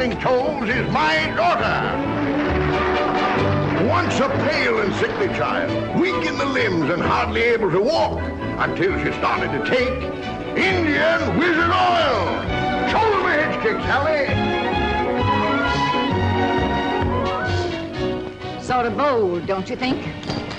collecting tolls is my daughter. Once a pale and sickly child, weak in the limbs and hardly able to walk, until she started to take Indian wizard oil. Shoulder my hitch kick, Sally. Sort of bold, don't you think?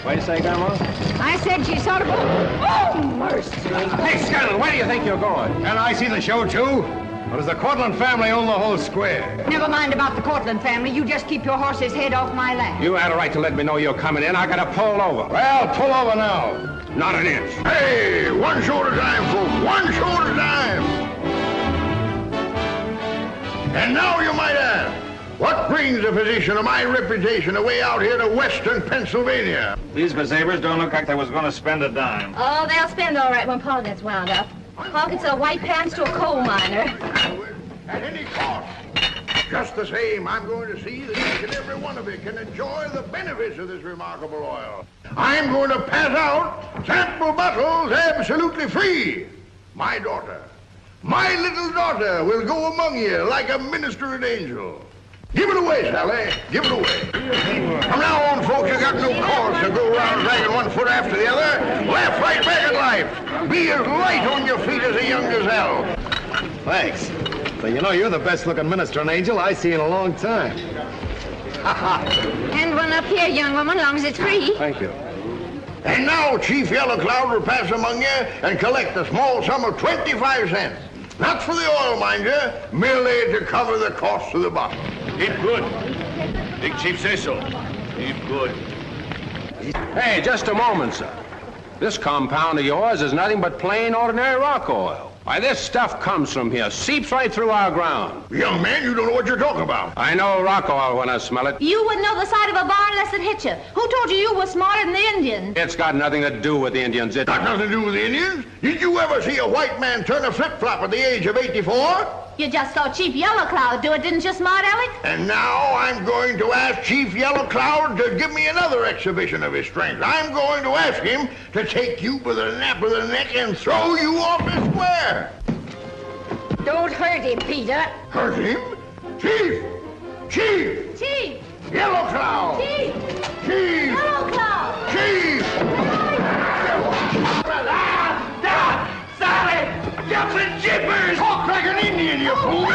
What'd you say, Grandma? I said she's sort of bold. Oh, mercy. Hey, Scanlon, where do you think you're going? Can I see the show, too? Or does the Cortland family own the whole square? Never mind about the Cortland family. You just keep your horse's head off my land. You had a right to let me know you're coming in. I gotta pull over. Well, pull over now. Not an inch. Hey, one show at a time, folks. One show at a time. And now you might ask, what brings a physician of my reputation away out here to western Pennsylvania? These Bezabers don't look like they was going to spend a dime. Oh, they'll spend all right when Paul gets wound up. Paul can sell white pants to a coal miner. At any cost. Just the same, I'm going to see that each and every one of you can enjoy the benefits of this remarkable oil. I'm going to pass out sample bottles absolutely free. My daughter, my little daughter will go among you like a ministering angel. Give it away, Sally. Give it away. From now on, folks, you got no cause to go around dragging one foot after the other. Laugh right back at life. Be as light on your feet as a young gazelle. Thanks. So you know you're the best-looking ministering angel I see in a long time. And one up here, young woman, long as it's free. Thank you. And now Chief Yellow Cloud will pass among you and collect a small sum of 25 cents. Not for the oil, mind you, merely to cover the cost of the bottle. Keep good. Big Chief says so. Keep good. Hey, just a moment, sir. This compound of yours is nothing but plain, ordinary rock oil. Why, this stuff comes from here, seeps right through our ground. Young man, you don't know what you're talking about. I know rock oil when I smell it. You wouldn't know the side of a bar unless it hit you. Who told you you were smarter than the Indians? It's got nothing to do with the Indians. Got nothing to do with the Indians? Did you ever see a white man turn a flip-flop at the age of 84? You just saw Chief Yellow Cloud do it, didn't you, Smart Aleck? And now I'm going to ask Chief Yellow Cloud to give me another exhibition of his strength. I'm going to ask him to take you by the nape of the neck and throw you off the square. Don't hurt him, Peter. Hurt him? Chief! Chief! Chief! Yellow Cloud! Chief! Chief! Yellow Cloud! Chief! Sally! Jumping jippers! Talk like an Indian, you fool!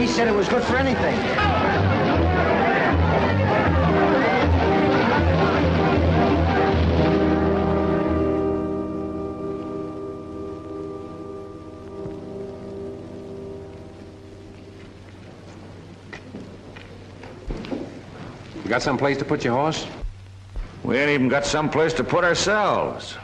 Said it was good for anything. You got some place to put your horse? We ain't even got some place to put ourselves.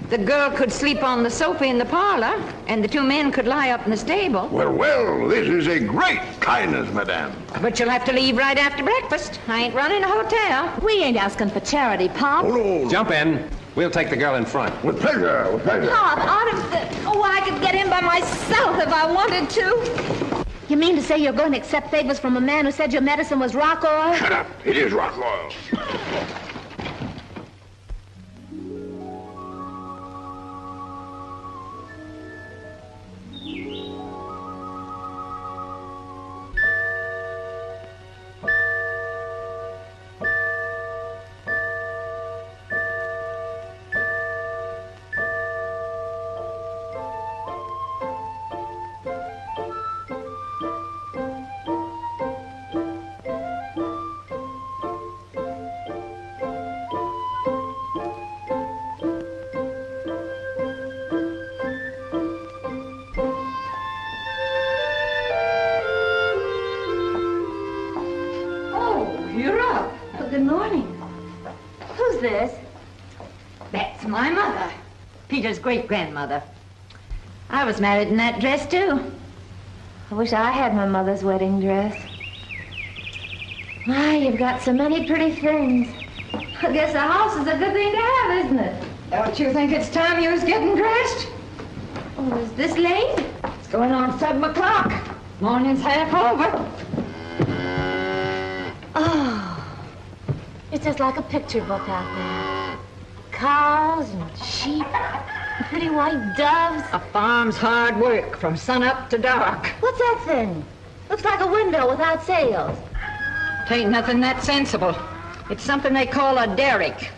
The girl could sleep on the sofa in the parlor, and the two men could lie up in the stable. Well, this is a great kindness, madame. But you'll have to leave right after breakfast. I ain't running a hotel. We ain't asking for charity, Pop. Oh, no. Jump in. We'll take the girl in front. With pleasure, with pleasure. Pop, out of the... Oh, I could get in by myself if I wanted to. You mean to say you're going to accept favors from a man who said your medicine was rock oil? Shut up. It is rock oil. Peter's great-grandmother. I was married in that dress, too. I wish I had my mother's wedding dress. My, you've got so many pretty things. I guess a house is a good thing to have, isn't it? Don't you think it's time you was getting dressed? Oh, is this late? It's going on 7 o'clock. Morning's half over. Oh, it's just like a picture book out there. Cows and sheep, and pretty white doves. A farm's hard work from sun up to dark. What's that thing? Looks like a window without sails. Tain't nothing that sensible. It's something they call a derrick.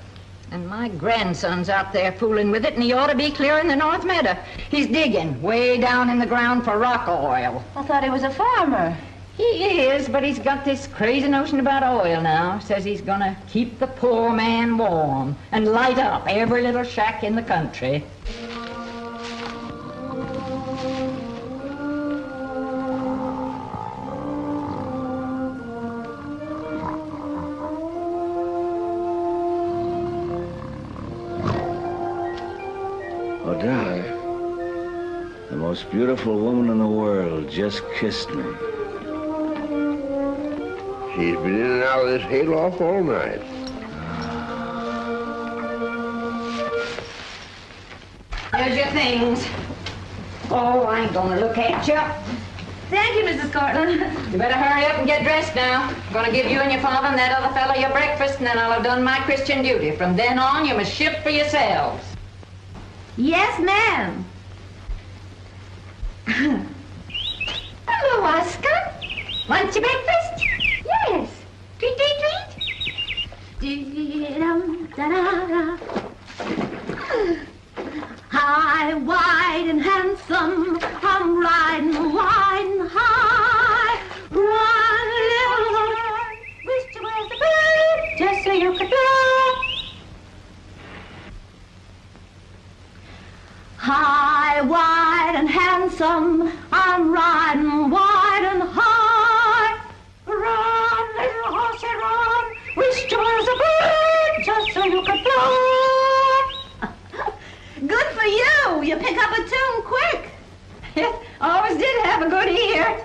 And my grandson's out there fooling with it, and he ought to be clearing the North Meadow. He's digging way down in the ground for rock oil. I thought he was a farmer. He is, but he's got this crazy notion about oil now. Says he's gonna keep the poor man warm and light up every little shack in the country. Oh, Doc, the most beautiful woman in the world just kissed me. She's been in and out of this hayloft all night. Here's your things. Oh, I ain't gonna look at you. Thank you, Mrs. Cortland. You better hurry up and get dressed now. I'm gonna give you and your father and that other fellow your breakfast, and then I'll have done my Christian duty. From then on, you must shift for yourselves. Yes, ma'am. Hello, Oscar. Want your breakfast? Yes. Treat, treat, treat. Da-da-da. High, wide, and handsome, I'm riding wide and high. Run, little horse, wish you was a bird, just so you could fly. High, wide, and handsome, I'm riding wide and high. Run, little horsey, run, wish you was a bird, just so you could fly. Good for you. You pick up a tune quick. Always did have a good ear.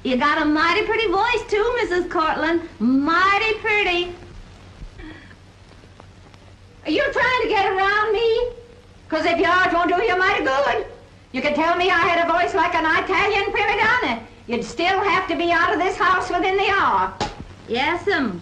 You got a mighty pretty voice, too, Mrs. Cortland. Mighty pretty. Are you trying to get around me? Because if you are, it won't do you mighty good. You could tell me I had a voice like an Italian prima donna. You'd still have to be out of this house within the hour. Yes'm.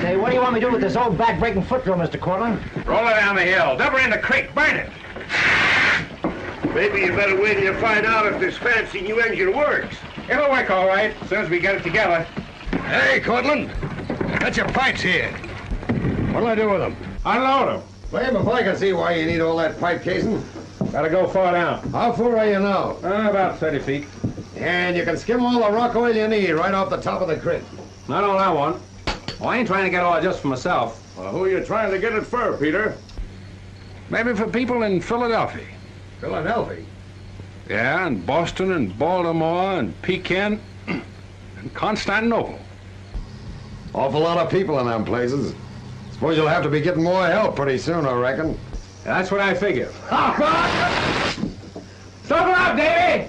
Hey, what do you want me to do with this old back-breaking foot drill, Mr. Cortland? Roll it down the hill. Dump her in the creek. Burn it. Maybe you better wait till you find out if this fancy new engine works. It'll work all right as soon as we get it together. Hey, Cortland. Got your pipes here. What'll I do with them? Unload them. William, if I can see why you need all that pipe casing. Gotta go far down. How far are you now? About 30 feet. And you can skim all the rock oil you need right off the top of the creek. Not all I want. Oh, I ain't trying to get all just for myself. Well, who are you trying to get it for, Peter? Maybe for people in Philadelphia. Philadelphia? Yeah, and Boston and Baltimore and Pekin and Constantinople. Awful lot of people in them places. Suppose you'll have to be getting more help pretty soon, I reckon. That's what I figure. Stop her up, Davy!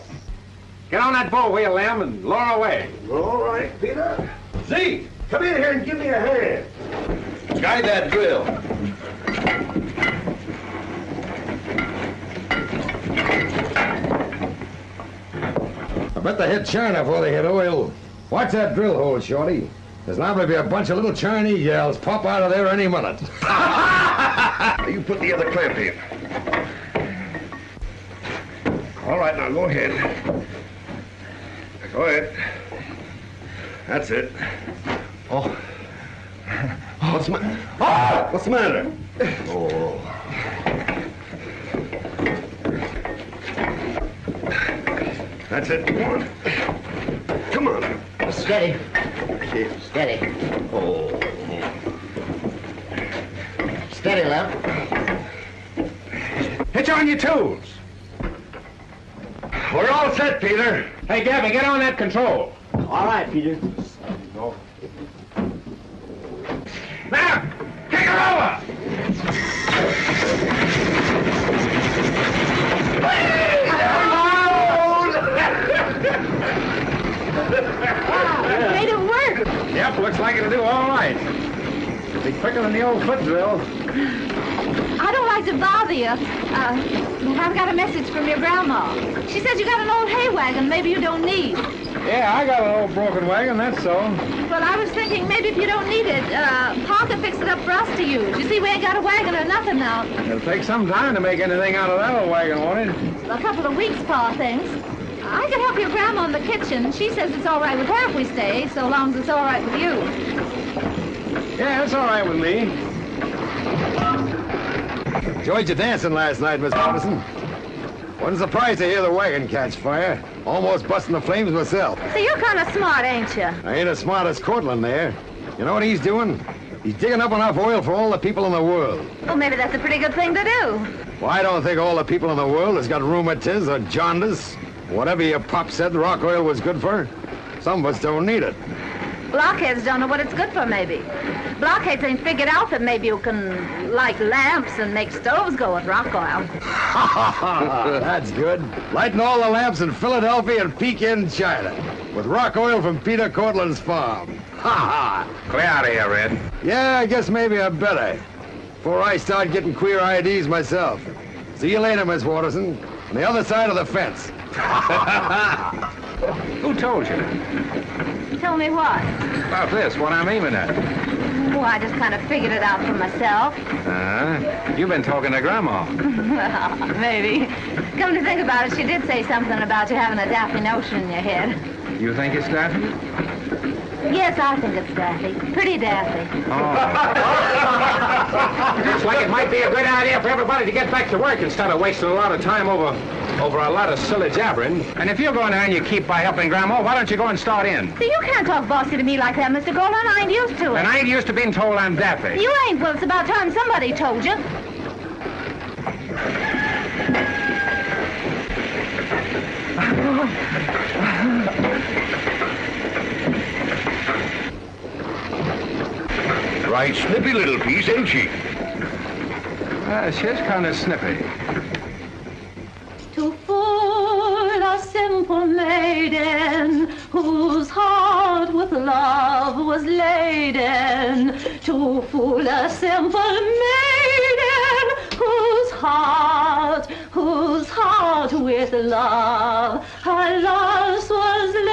Get on that bull wheel, Lem, and lower away. All right, Peter. Zeke, come in here and give me a hand. Guide that drill. I bet they hit China before they hit oil. Watch that drill hole, Shorty. There's liable to be a bunch of little Chinese yells pop out of there any minute. You put the other clamp in. All right, now go ahead. Go ahead. That's it. Oh. What's the matter? Oh! What's the matter? Oh. That's it. Come on. Come on. Steady. Steady. Oh. Steady, love. Hitch on your tools. We're all set, Peter. Hey, Gabby, get on that control. All right, Peter. Now, kick her over! Made it work. Yep, looks like it'll do all right. Be quicker than the old foot drill. I don't like to bother you. I've got a message from your grandma. She says you got an old hay wagon maybe you don't need. Yeah, I got an old broken wagon, that's so. Well, I was thinking maybe if you don't need it, Pa could fix it up for us to use. You see, we ain't got a wagon or nothing now. It'll take some time to make anything out of that old wagon, won't it? A couple of weeks, Pa thinks. I can help your grandma in the kitchen. She says it's all right with her if we stay, so long as it's all right with you. Yeah, it's all right with me. Enjoyed your dancing last night, Miss Patterson. Wasn't surprised to hear the wagon catch fire. Almost busting the flames myself. So you're kind of smart, ain't you? I ain't as smart as Cortland there. You know what he's doing? He's digging up enough oil for all the people in the world. Well, maybe that's a pretty good thing to do. Well, I don't think all the people in the world has got rheumatiz or jaundice. Whatever your pop said rock oil was good for, some of us don't need it. Blockheads don't know what it's good for, maybe. Blockheads ain't figured out that maybe you can light lamps and make stoves go with rock oil. That's good. Lighting all the lamps in Philadelphia and Pekin, China, with rock oil from Peter Cortland's farm. Ha ha! Clear out of here, Red. Yeah, I guess maybe I better, before I start getting queer IDs myself. See you later, Miss Watterson, on the other side of the fence. Who told you? Tell me what? About this, what I'm aiming at. Oh, I just kind of figured it out for myself. You've been talking to Grandma. Well, maybe. Come to think about it, she did say something about you having a daffy notion in your head. You think it's daffy? Yes, I think it's daffy. Pretty daffy. Looks like it might be a good idea for everybody to get back to work instead of wasting a lot of time over a lot of silly jabbering. And if you're going down your keep by helping Grandma, why don't you go and start in? See, you can't talk bossy to me like that, Mr. Golden. I ain't used to it. And I ain't used to being told I'm daffy. You ain't. Well, it's about time somebody told you. Right snippy little piece, ain't she? She's kind of snippy. To fool a simple maiden whose heart with love was laden. To fool a simple maiden whose heart with love, alas, was laden.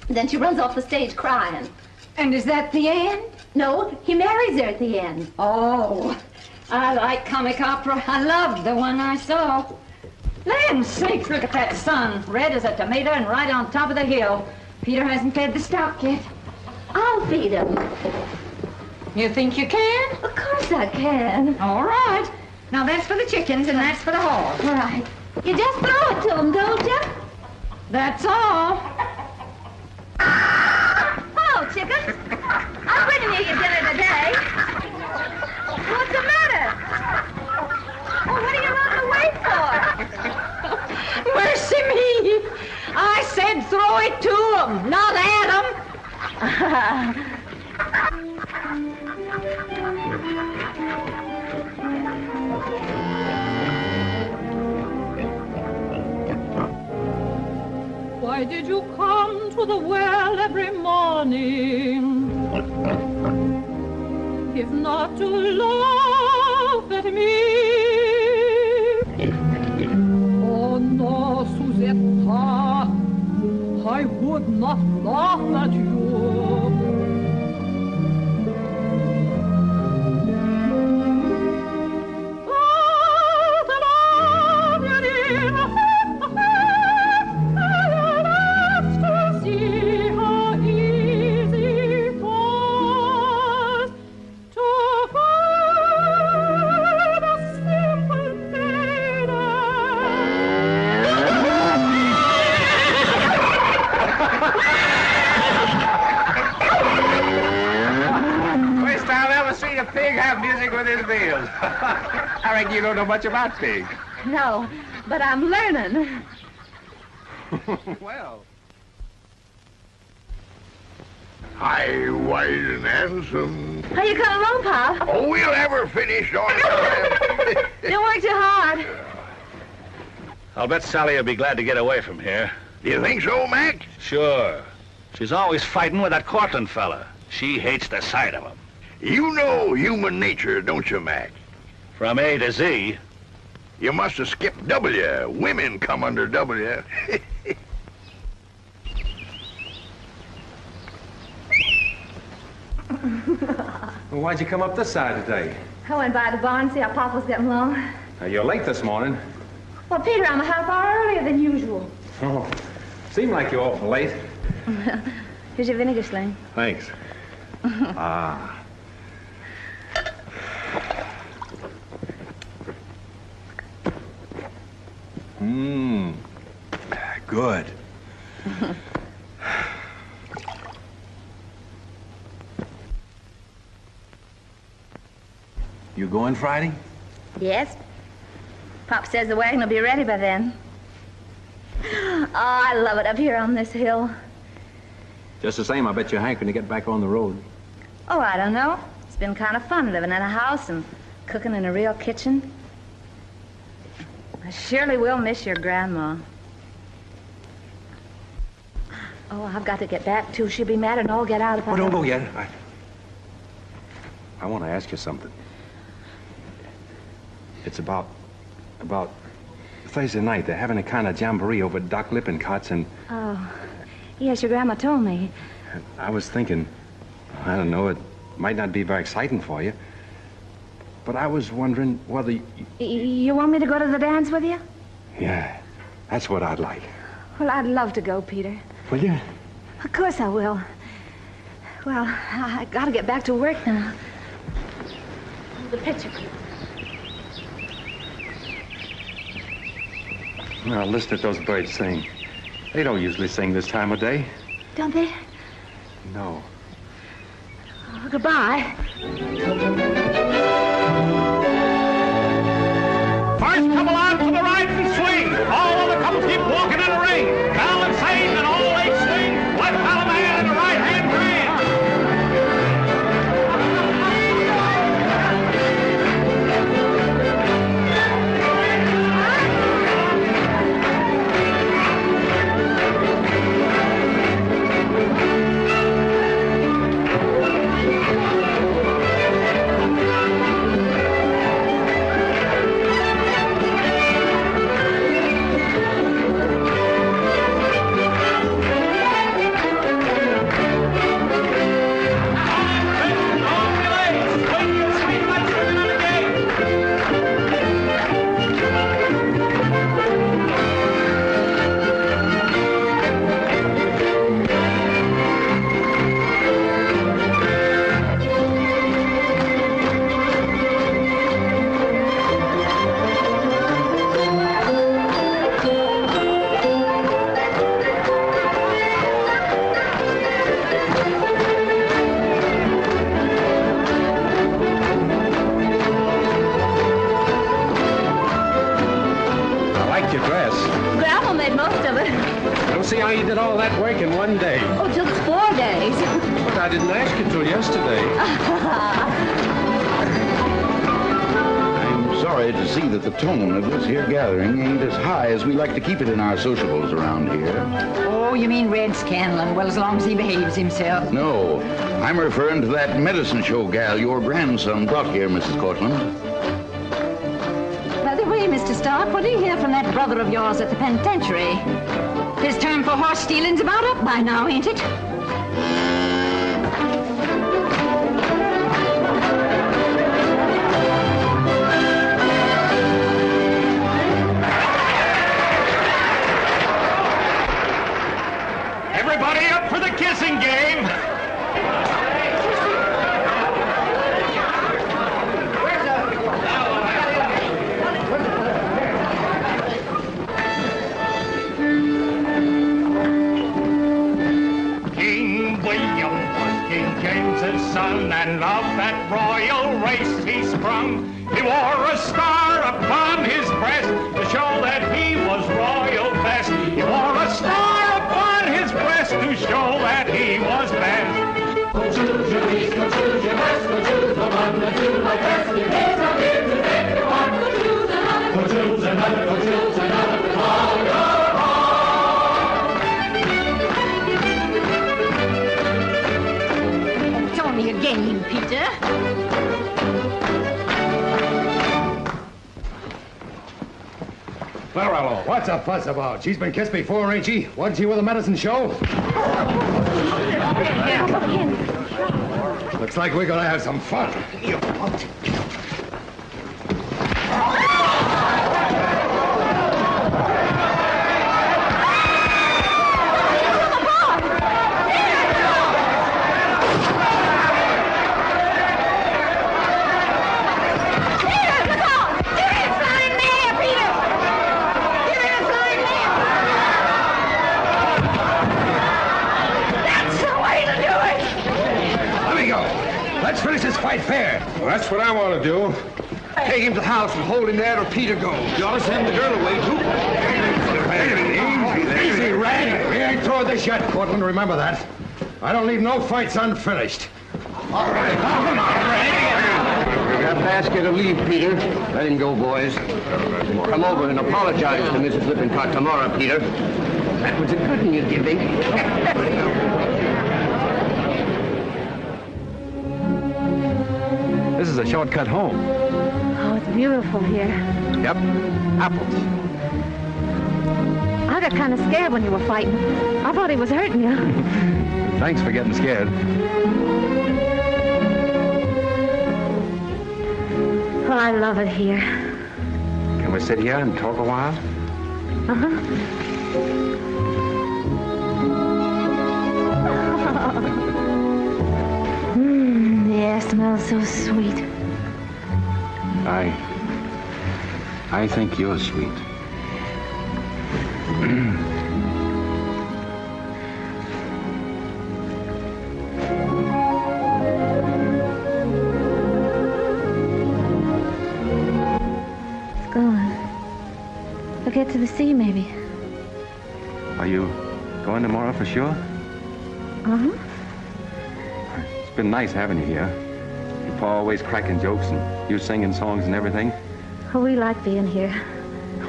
Then she runs off the stage crying. And is that the end? No, he marries her at the end. Oh, I like comic opera. I loved the one I saw. Land sakes, look at that sun. Red as a tomato and right on top of the hill. Peter hasn't fed the stock yet. I'll feed him. You think you can? Of course I can. All right. Now that's for the chickens and that's for the horse. All right. You just throw it to him, don't you? That's all. Hello, chickens. I'm bringing you your dinner today. What's the matter? Oh, what are you running away for? Mercy me. I said throw it to him, not at him. Why did you come to the well every morning? If not to laugh at me. Oh no, Susetta, I would not laugh at you. See how have music with his meals. I reckon you don't know much about pigs. No, but I'm learning. Well. Hi, wise and handsome. How you coming along, Pop? Oh, we'll have her finished on time. Don't work too hard. I'll bet Sally will be glad to get away from here. Do you think so, Mac? Sure. She's always fighting with that Cortland fella. She hates the sight of him. You know human nature, don't you, Mac? From A to Z. You must have skipped W. Women come under W. Well, why'd you come up this side today? I went by the barn to see how Pop was getting along. You're late this morning. Well, Peter, I'm a half hour earlier than usual. Oh, seemed like you're awful late. Here's your vinegar sling. Thanks. Ah. Mmm. Good. You going Friday? Yes. Pop says the wagon will be ready by then. Oh, I love it up here on this hill. Just the same, I bet you're hankering to get back on the road. Oh, I don't know. It's been kind of fun living in a house and cooking in a real kitchen. I surely will miss your grandma. Oh, I've got to get back, too. She'll be mad and all get out if I Oh, don't go yet. I want to ask you something. It's about Thursday night. They're having a kind of jamboree over at Doc Lippincot's, and... Oh, yes, your grandma told me. I was thinking, I don't know, it might not be very exciting for you, but I was wondering whether... You want me to go to the dance with you? Yeah, that's what I'd like. Well, I'd love to go, Peter. Will you? Of course I will. Well, I gotta get back to work now. The picture, please. Now, listen to those birds sing. They don't usually sing this time of day. Don't they? No. Oh, goodbye. First couple out to the right and swing. All other couples keep walking in a ring. Balancing and all eight swing. Left Alabama and a right hand grand. See how you did all that work in one day. Oh, it took 4 days. But I didn't ask you till yesterday. I'm sorry to see that the tone of this here gathering ain't as high as we like to keep it in our sociables around here. Oh, you mean Red Scanlon? Well, as long as he behaves himself. No, I'm referring to that medicine show gal your grandson brought here, Mrs. Cortland. By the way, Mr. Stark, what do you hear from that brother of yours at the penitentiary? His term for horse stealing's about up by now, ain't it? Everybody up for the kissing game. James's son, and of that royal race he sprung. He wore a star upon his breast to show that he was royal best. He wore a star upon his breast to show that he was best. Go choose your east, go choose your west, go choose the one that you like best. Your days are here to take your one. Go choose another, go choose another, go choose another with all your heart. It's only a game, Peter. Lorello, what's a fuss about? She's been kissed before, ain't she? Wasn't she with the medicine show? Looks like we're gonna have some fun. Let's finish this fight fair. Well, that's what I want to do. Take him to the house and hold him there till Peter goes. You ought to send the girl away, too. Easy, Rag. We ain't through this yet, Cortland. Remember that. I don't leave no fights unfinished. All right. Come on, Rag. That basket of leave, Peter. Let him go, boys. Come over and apologize to Mrs. Lippincott tomorrow, Peter. That was a good one you're giving. This is a shortcut home. Oh, it's beautiful here. Yep, apples. I got kind of scared when you were fighting. I thought he was hurting you. Thanks for getting scared. Well, I love it here. Can we sit here and talk a while? Uh-huh. The air smells so sweet. I think you're sweet. It's gone. We'll get to the sea, maybe. Are you going tomorrow for sure? Uh-huh. It's been nice having you here. Your pa always cracking jokes and you singing songs and everything. Oh, we like being here.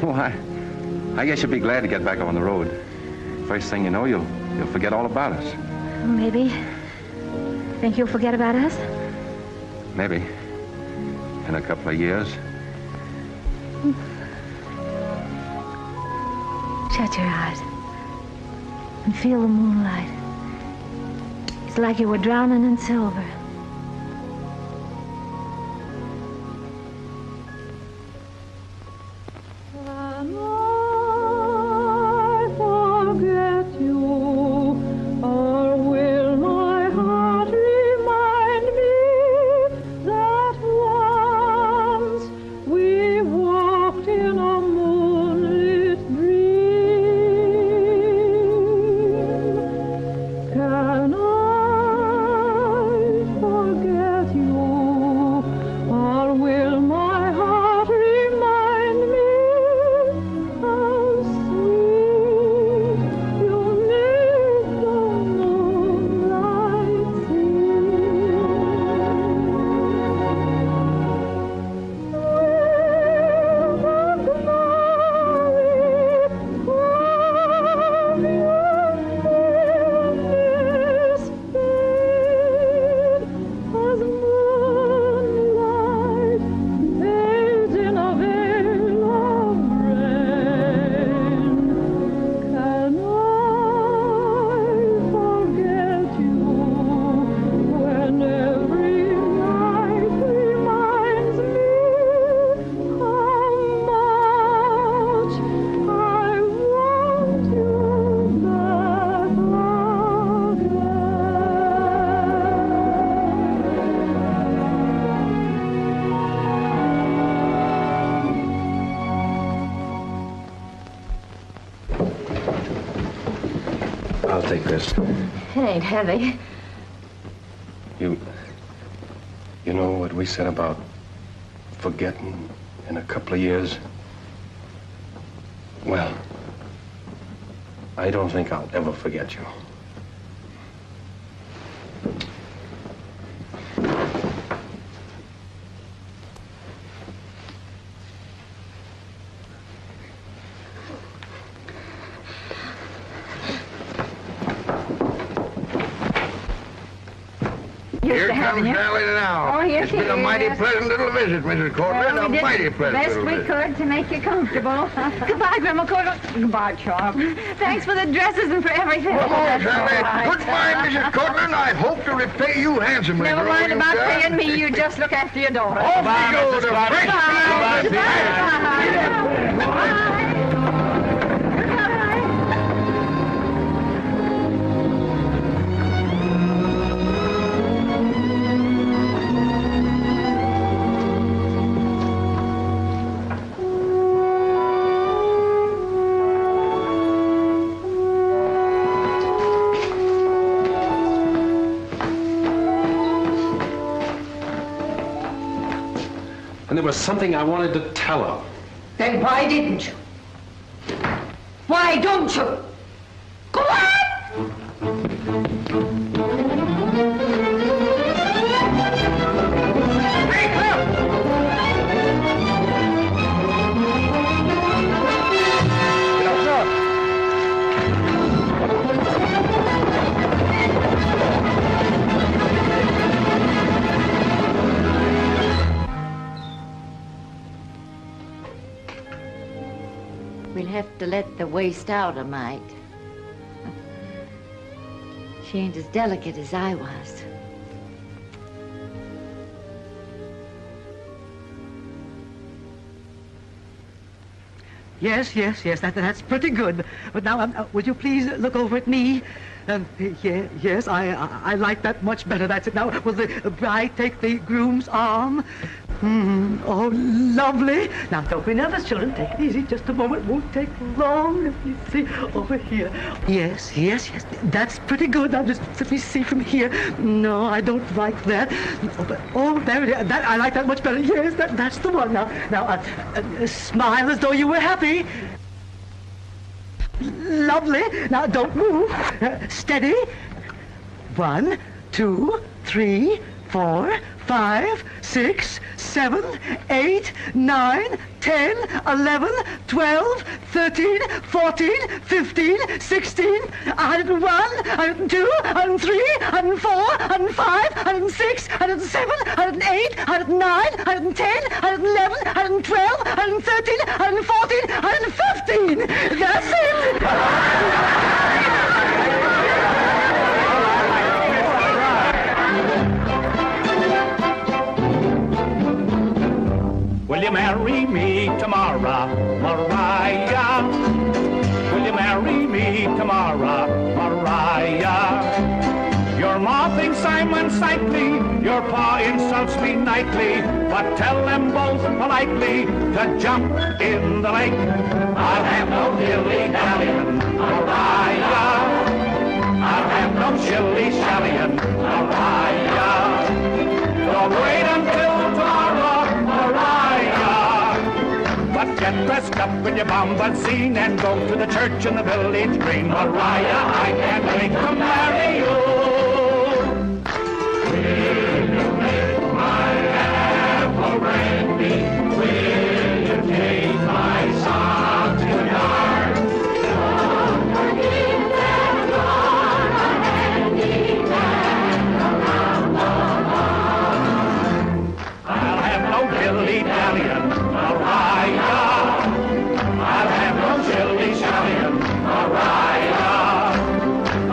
Well, I guess you'll be glad to get back on the road. First thing you know, you'll forget all about us. Maybe. Think you'll forget about us? Maybe. In a couple of years. Shut your eyes and feel the moonlight. It's like you were drowning in silver. I'll take this. It ain't heavy. You know what we said about forgetting in a couple of years? Well, I don't think I'll ever forget you. Here comes Sally now. Oh, here it's she been a mighty is. pleasant little visit, Mrs. Cortland. Well, we a did mighty the pleasant best little we visit. could to make you comfortable. Goodbye, Grandma Cortland. Goodbye, Charles. Thanks for the dresses and for everything. Come on, That's all Sally. right. Goodbye, Mrs. Cortland. I hope to repay you handsomely. Never for all mind you've about done. paying me. You just look after your daughter. Off we go to fresh Goodbye. fields. Goodbye. And there was something I wanted to tell her. Then why didn't you? Why don't you? Go on! Hey, Cliff! Get up, We'll have to let the waste out a mite. She ain't as delicate as I was. Yes, that's pretty good. But now, would you please look over at me? Yes, I like that much better. That's it. Now, will the bride take the groom's arm? Oh, lovely. Now, don't be nervous, children. Take it easy. Just a moment. Won't take long. Let me see. Over here. Yes. That's pretty good. Now, just let me see from here. No, I don't like that. Oh, there it is. That, I like that much better. Yes, that's the one. Now, smile as though you were happy. Lovely. Now, don't move. Steady. 1, 2, 3, 4, 5, 6, 7, 8, 9, 10, 11, 12, 13, 14, 15, 16, 101, 102, 103, 104, 105, 106, 107, 108, 109, 110, 111, 112, 113, 114, 115. That's it. Will you marry me tomorrow, Mariah? Will you marry me tomorrow, Mariah? Your ma thinks I'm unsightly, your pa insults me nightly, but tell them both politely to jump in the lake. I'll have no dilly-dallying, Mariah. I'll have no shilly-shallying, Mariah. Don't wait until tomorrow, Mariah. But get dressed up in your bombazine and go to the church in the village green. Mariah, I can't wait to marry you. Will you make my apple brandy? Will you take my socks to yarn? Don't forget that you're a handy man around the barn. I'll have no dilly-dallying, Mariah. I'll have no shilly-shallying, Mariah.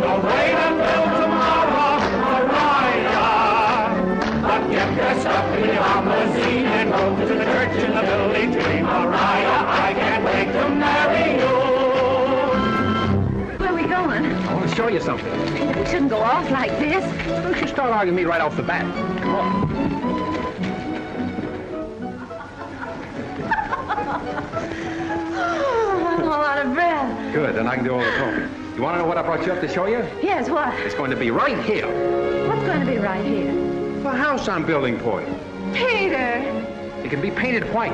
Don't wait until tomorrow, Mariah. But get dressed up in your bombazine and go to the church in the village green, Mariah. I can't wait to marry you. Where are we going? I want to show you something. We shouldn't go off like this. Don't you start arguing me right off the bat. Come on. I'm all out of breath. Good, then I can do all the talking. You want to know what I brought you up to show you? Yes, what? It's going to be right here. What's going to be right here? The house I'm building for you. Peter! It can be painted white.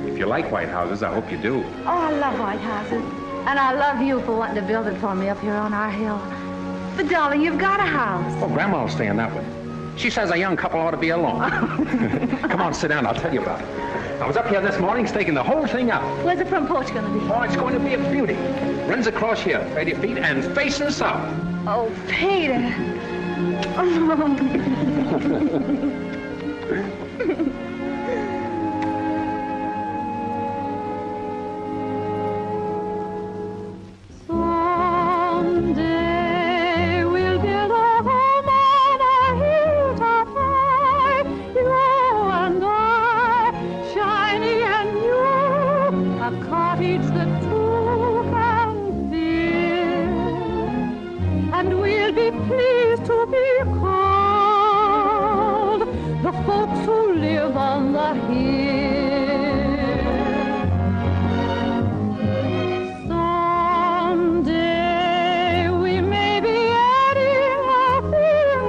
If you like white houses, I hope you do. Oh, I love white houses. And I love you for wanting to build it for me up here on our hill. But, darling, you've got a house. Oh, Grandma will stay in that one. She says a young couple ought to be alone. Come on, sit down. I'll tell you about it. I was up here this morning staking the whole thing out. Where's the front porch going to be? Oh, it's going to be a beauty. Runs across here, 30 feet, and facing south. Oh, Peter. Someday we'll build a home on a hilltop high, you and I, shiny and new, a cottage that two can fill, and we'll be pleased to be called the folks who live on the hill. Someday we may be adding a thing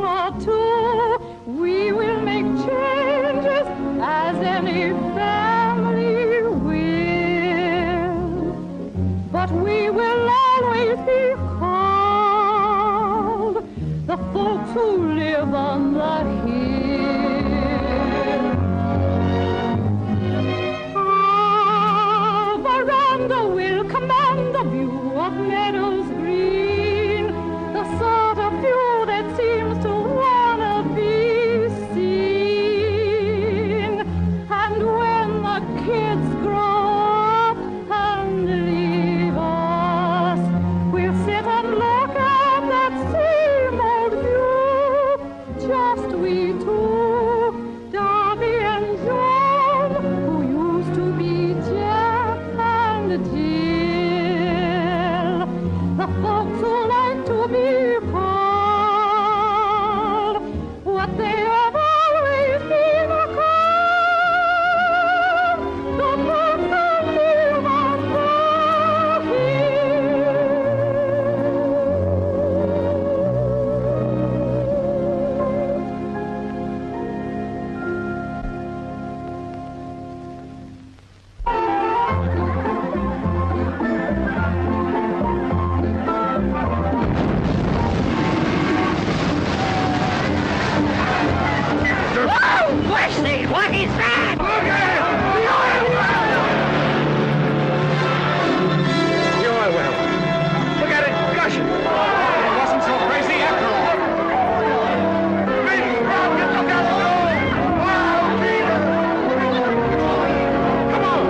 or two. We will make changes as any family will, but we will always be called the folks who live on the hill. Our veranda will command a view of meadows green, the sort of view that seems to wanna be seen. And when the kids grow up and leave us, we'll sit and look at that same old view, just we two, Darby and John, who used to be Jack and Jill, the folks who like to be called what they have always been called, the folks who live on the Whoa! Wesley, what is that? Look at it! The oil well. Look at it gushing. It wasn't so crazy after all. Come on.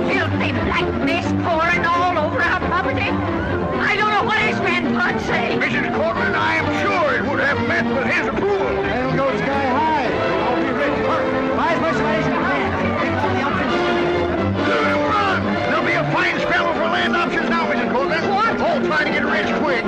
Filthy black mist pouring all over our property. I don't know what his men would say. Mrs. Cortland, I am sure it would have met with his approval. It'll go sky high. I'll be rich. Buy as much money as you can. Run! There'll be a fine scramble for land options now, Mrs. Cortland. What? Oh, try to get rich quick.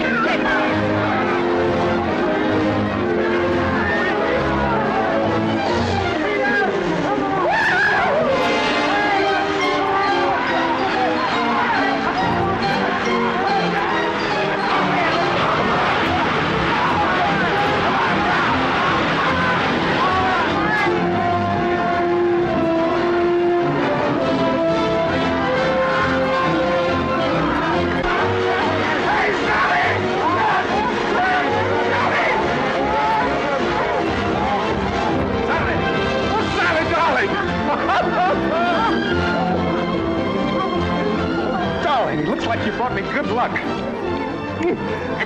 Darling, looks like you brought me good luck.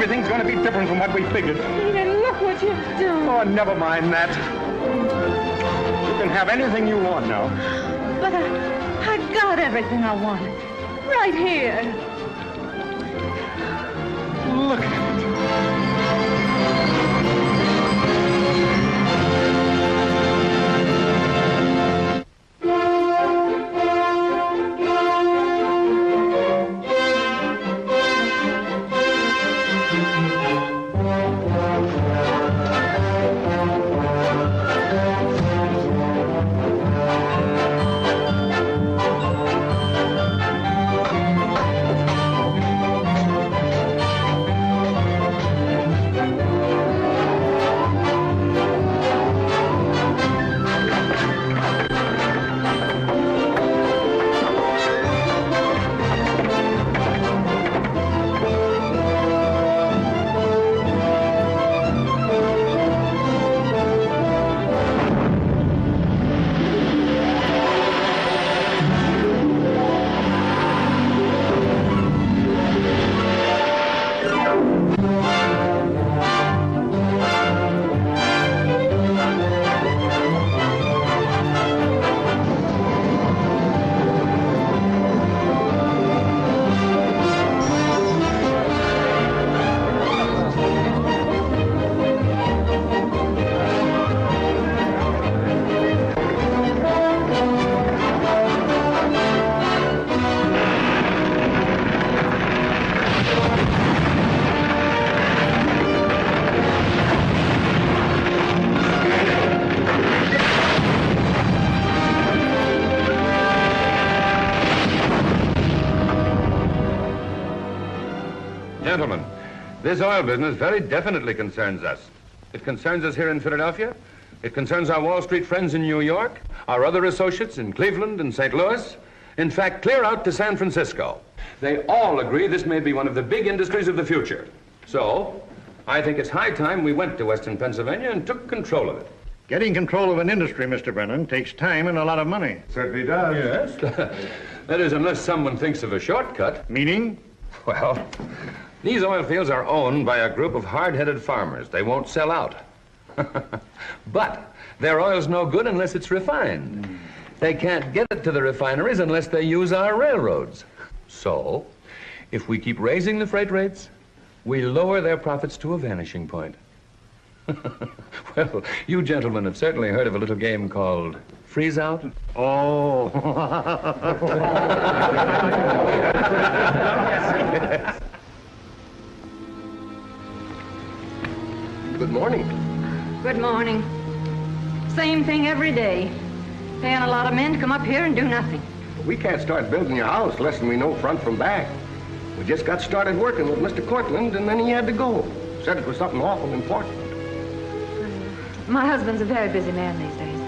Everything's going to be different from what we figured. Peter, look what you've done. Oh, never mind that. You can have anything you want now. But I got everything I wanted. Right here. Look at it. Gentlemen, this oil business very definitely concerns us. It concerns us here in Philadelphia. It concerns our Wall Street friends in New York, our other associates in Cleveland and St. Louis. In fact, clear out to San Francisco. They all agree this may be one of the big industries of the future. So, I think it's high time we went to Western Pennsylvania and took control of it. Getting control of an industry, Mr. Brennan, takes time and a lot of money. Certainly does. Yes. That is, unless someone thinks of a shortcut. Meaning? Well, these oil fields are owned by a group of hard-headed farmers. They won't sell out. But their oil's no good unless it's refined. They can't get it to the refineries unless they use our railroads. So, if we keep raising the freight rates, we lower their profits to a vanishing point. Well, you gentlemen have certainly heard of a little game called freeze out. Oh. Yes. Good morning. Good morning. Same thing every day. Paying a lot of men to come up here and do nothing. We can't start building your house unless we know front from back. We just got started working with Mr. Cortland, and then he had to go. Said it was something awful important. My husband's a very busy man these days.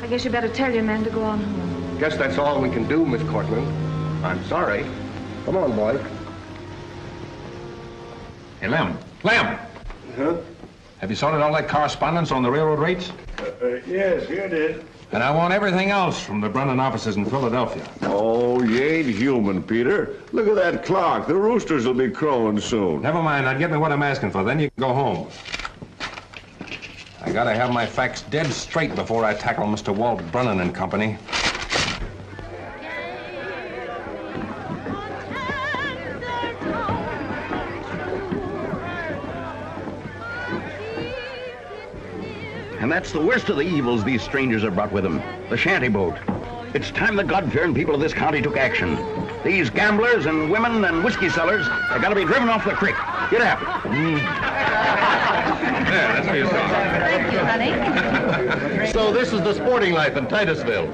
I guess you better tell your men to go on home. Guess that's all we can do, Miss Cortland. I'm sorry. Come on, boy. Hey, Lem. Lem! Huh? Have you sorted all that correspondence on the railroad rates? Yes, here it is. And I want everything else from the Brennan offices in Philadelphia. Oh, you ain't human, Peter. Look at that clock. The roosters will be crowing soon. Never mind. Now get me what I'm asking for. Then you can go home. I gotta have my facts dead straight before I tackle Mr. Walt Brennan and company. And that's the worst of the evils these strangers have brought with them, the shanty boat. It's time the God-fearing people of this county took action. These gamblers and women and whiskey sellers have got to be driven off the creek. Get after it. There, that's how you talk. Thank you, honey. So this is the sporting life in Titusville.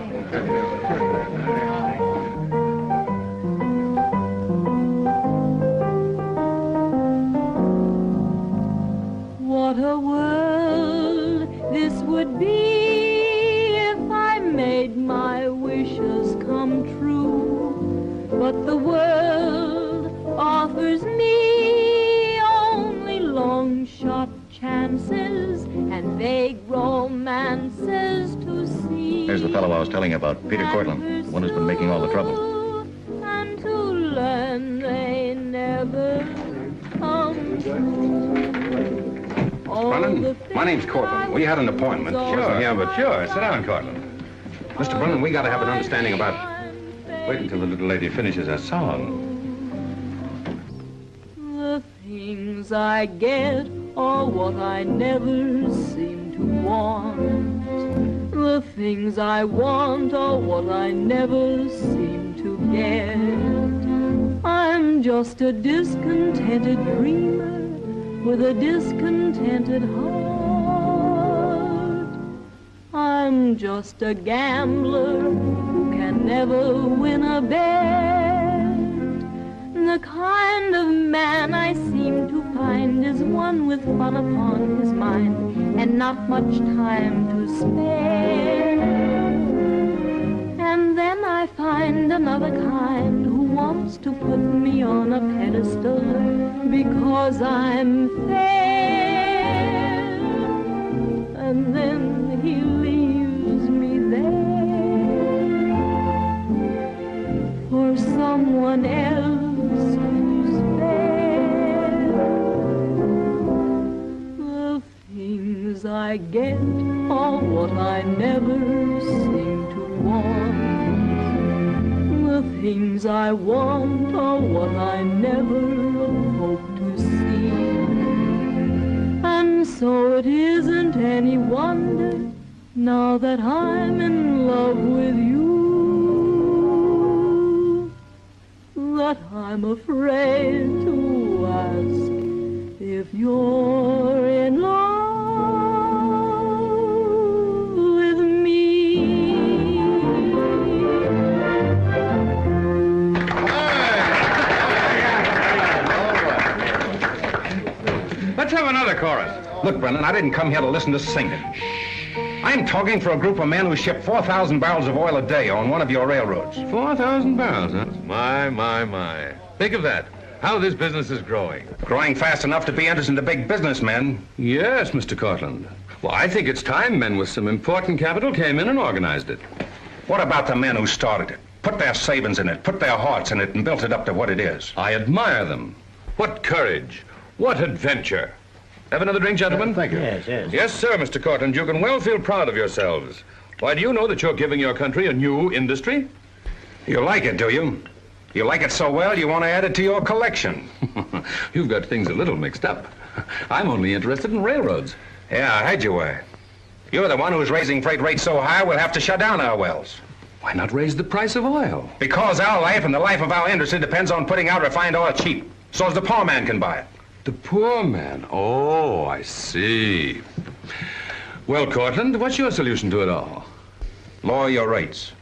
What a world this would be if I made my wishes come true. But the world offers me only long-shot chances and vague romances to see. There's the fellow I was telling you about, Peter Cortland, the one who's been making all the trouble. And to learn they never come Brennan, my name's Cortland. We had an appointment. Sure. Sit down, Cortland. Mr. Brennan, we got to have an understanding about... Wait until the little lady finishes her song. The things I get are what I never seem to want. The things I want are what I never seem to get. I'm just a discontented dreamer with a discontented heart. I'm just a gambler who can never win a bet. The kind of man I seem to find is one with fun upon his mind and not much time to spare. And then I find another kind who wants to put me on a pedestal because I'm fair. And then he leaves me there for someone else who's fair. The things I get are what I never seem to want. The things I want are what I never hope to see. And so it isn't any wonder now that I'm in love with you that I'm afraid to ask if you're in love with me. Let's have another chorus. Look, Brennan, I didn't come here to listen to singing. I'm talking for a group of men who ship 4,000 barrels of oil a day on one of your railroads. 4,000 barrels, huh? My. Think of that. How this business is growing. Growing fast enough to be interesting to big businessmen. Yes, Mr. Cortland. Well, I think it's time men with some important capital came in and organized it. What about the men who started it? Put their savings in it, put their hearts in it, and built it up to what it is. I admire them. What courage. What adventure. Have another drink, gentlemen? Thank you. Yes, sir, Mr. Cortland. You can well feel proud of yourselves. Why, do you know that you're giving your country a new industry? You like it, do you? You like it so well, you want to add it to your collection. You've got things a little mixed up. I'm only interested in railroads. Yeah, I heard you were. You're the one who's raising freight rates so high we'll have to shut down our wells. Why not raise the price of oil? Because our life and the life of our industry depends on putting out refined oil cheap, so as the poor man can buy it. The poor man? Oh, I see. Well, Cortland, what's your solution to it all? Lower your rates.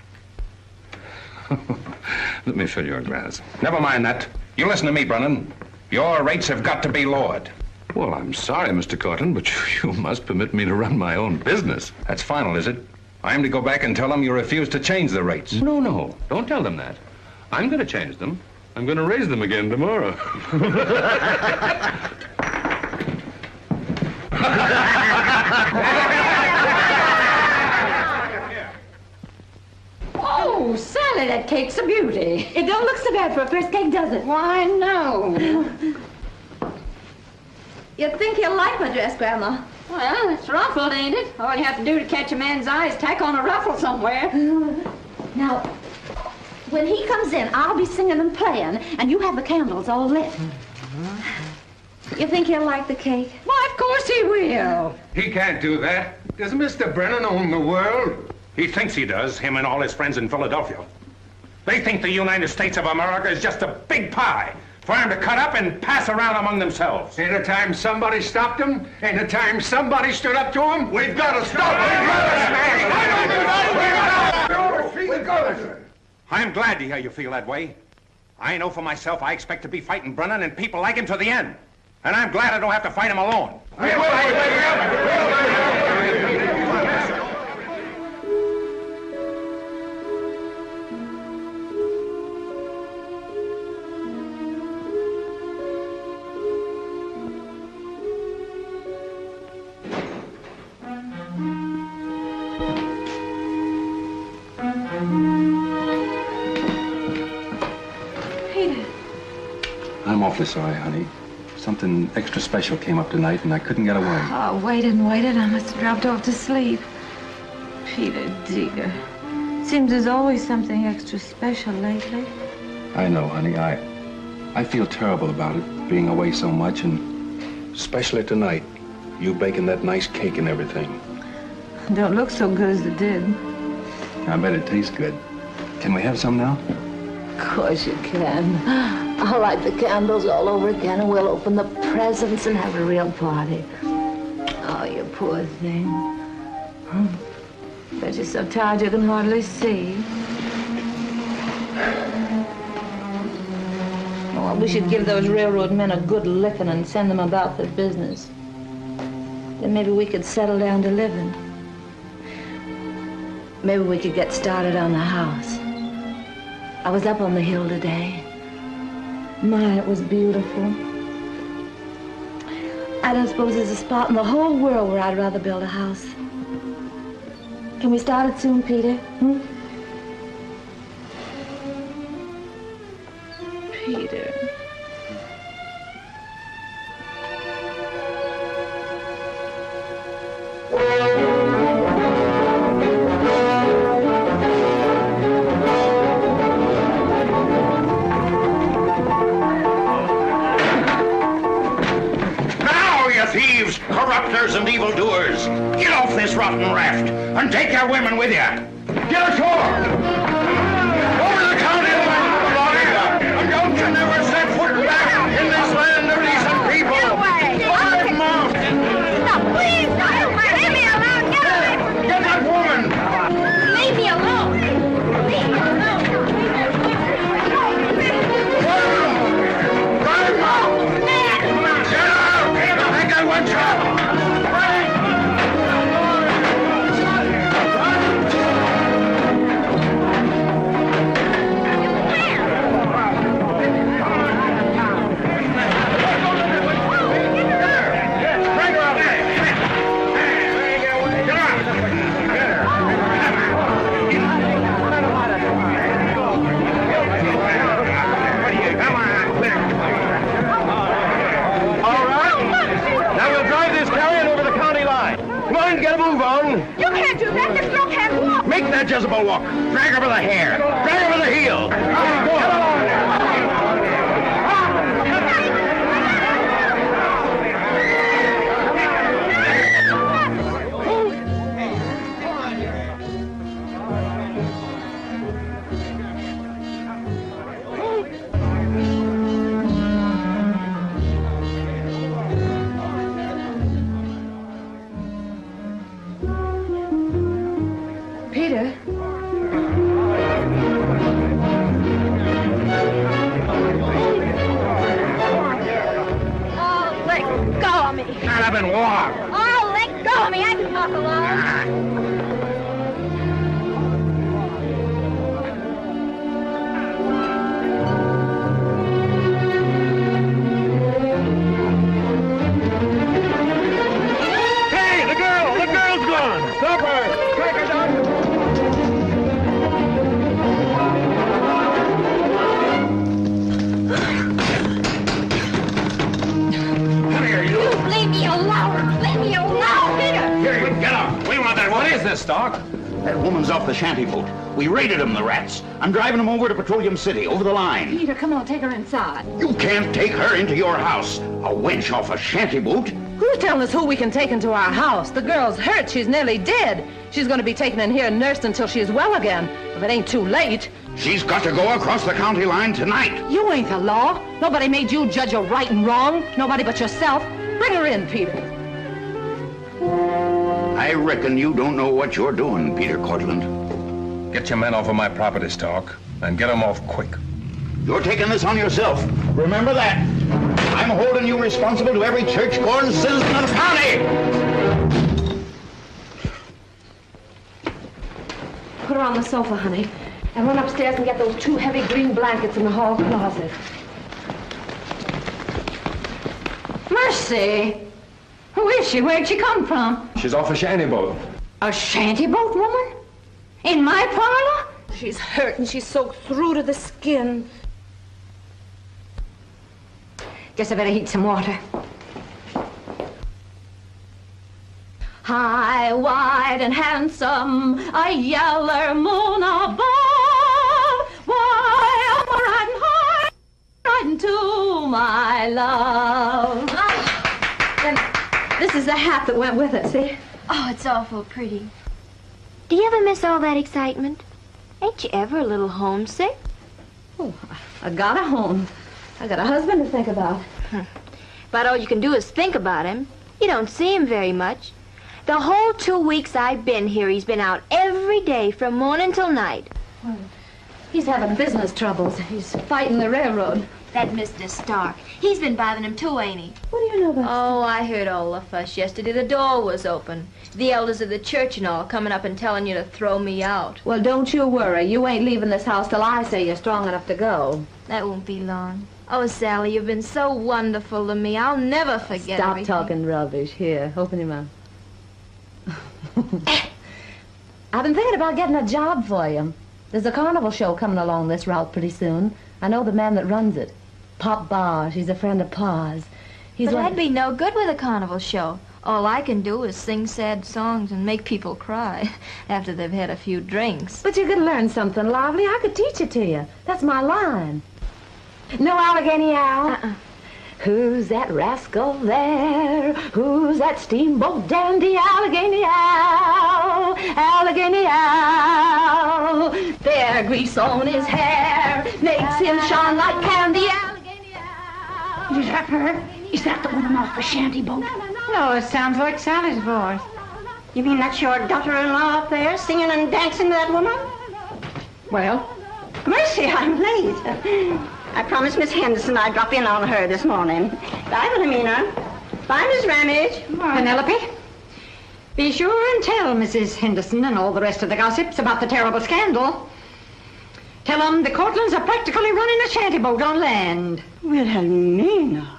Let me fill your glass. Never mind that. You listen to me, Brennan. Your rates have got to be lowered. Well, I'm sorry, Mr. Cortland, but you must permit me to run my own business. That's final, is it? I'm to go back and tell them you refuse to change the rates. No. Don't tell them that. I'm going to change them. I'm going to raise them again tomorrow. Oh, Sally, that cake's a beauty. It don't look so bad for a first cake, does it? Why, no. You think he'll like my dress, Grandma? Well, it's ruffled, ain't it? All you have to do to catch a man's eye is tack on a ruffle somewhere. Now, when he comes in, I'll be singing and playing, and you have the candles all lit. You think he'll like the cake? Why, of course he will. He can't do that. Does Mr. Brennan own the world? He thinks he does, him and all his friends in Philadelphia. They think the United States of America is just a big pie for him to cut up and pass around among themselves. Ain't it time somebody stopped him? Ain't it time somebody stood up to him? We've got to stop him! I'm glad to hear you feel that way. I know for myself I expect to be fighting Brennan and people like him to the end. And I'm glad I don't have to fight him alone. Peter. I'm awfully sorry, honey. Something extra special came up tonight, and I couldn't get away. Oh, waited and waited. I must have dropped off to sleep. Peter, dear. Seems there's always something extra special lately. I know, honey. I feel terrible about it, being away so much, and especially tonight. You baking that nice cake and everything. Don't look so good as it did. I bet it tastes good. Can we have some now? Of course you can. I'll light the candles all over again, and we'll open the presents and have a real party. Oh, you poor thing. Bet you're so tired you can hardly see. Oh, we should give those railroad men a good licking and send them about their business. Then maybe we could settle down to living. Maybe we could get started on the house. I was up on the hill today. My, it was beautiful. I don't suppose there's a spot in the whole world where I'd rather build a house. Can we start it soon, Peter? Peter. Thieves, corrupters, and evildoers, get off this rotten raft and take your women with you. Get ashore! Over the county line, and don't you never set foot back in this land of decent people. Get away! Fire them out! No, please, no! Leave me alone! Get away! Get that woman! Leave me alone! Leave me alone! Drive them out! Get out! I got one shot! Get a move on. You can't do that. This girl can't walk. Make that Jezebel walk. Drag her by the hair. Drag her by the heel. Go on. Peter? Oh, let go of me. Shut up and walk. Oh, let go of me. I can walk alone. Hey, the girl's gone. Stop her. Take her down. Come here, you. Leave me alone. Leave me alone. Peter. Here, you get up. We want that woman. What is this, Doc? That woman's off the shanty boat. We raided them, the rats. I'm driving them over to Petroleum City, over the line. Peter, come on, take her inside. You can't take her into your house. A wench off a shanty boat. Who's telling us who we can take into our house? The girl's hurt. She's nearly dead. She's going to be taken in here and nursed until she's well again. If it ain't too late. She's got to go across the county line tonight. You ain't the law. Nobody made you judge of right and wrong. Nobody but yourself. Bring her in, Peter. I reckon you don't know what you're doing, Peter Cortland. Get your men off of my property, Stark, and get them off quick. You're taking this on yourself. Remember that. I'm holding you responsible to every church-going citizen of the county. Put her on the sofa, honey. And run upstairs and get those 2 heavy green blankets in the hall closet. Mercy! Who is she? Where'd she come from? She's off a shanty boat. A shanty boat woman? In my parlor? She's hurt and she's soaked through to the skin. Guess I better heat some water. High, wide, and handsome, a yeller moon above. Why, I'm riding high, riding to my love. And this is the hat that went with it, see? Oh, it's awful pretty. Do you ever miss all that excitement? Ain't you ever a little homesick? Oh, I got a home. I got a husband to think about. But all you can do is think about him. You don't see him very much. The whole 2 weeks I've been here, he's been out every day from morning till night. Well, he's having business troubles. He's fighting the railroad. That Mr. Stark, he's been bothering him too, ain't he? What do you know about Oh, I heard all the fuss yesterday. The door was open. The elders of the church and all coming up and telling you to throw me out. Well, don't you worry. You ain't leaving this house till I say you're strong enough to go. That won't be long. Oh, Sally, you've been so wonderful to me. I'll never forget Stop everything. talking rubbish. Here, open your mouth. I've been thinking about getting a job for you. There's a carnival show coming along this route pretty soon. I know the man that runs it. Pop Barr. He's a friend of Pa's. But I'd be no good with a carnival show. All I can do is sing sad songs and make people cry after they've had a few drinks. But you could learn something lovely. I could teach it to you. That's my line. No Allegheny Al? Who's that rascal there? Who's that steamboat dandy? Allegheny Al, Allegheny Al. Their grease on his hair makes him shine like candy. Allegheny Al. Is that her? Is that the woman off the shanty boat? No, it sounds like Sally's voice. You mean that's your daughter-in-law up there singing and dancing to that woman? Well? Mercy, I'm late. I promised Miss Henderson I'd drop in on her this morning. Bye, Wilhelmina. Bye, Miss Ramage. Penelope, be sure and tell Mrs. Henderson and all the rest of the gossips about the terrible scandal. Tell them the Cortlands are practically running a shanty boat on land. Wilhelmina.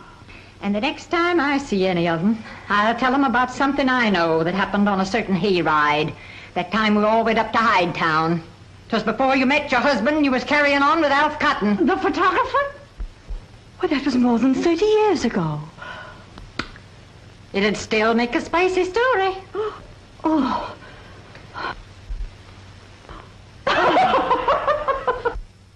And the next time I see any of them, I'll tell them about something I know that happened on a certain hayride. That time we all went up to Hydetown. 'Twas before you met your husband, you was carrying on with Alf Cotton. The photographer? Well, that was more than 30 years ago. It'd still make a spicy story. Oh.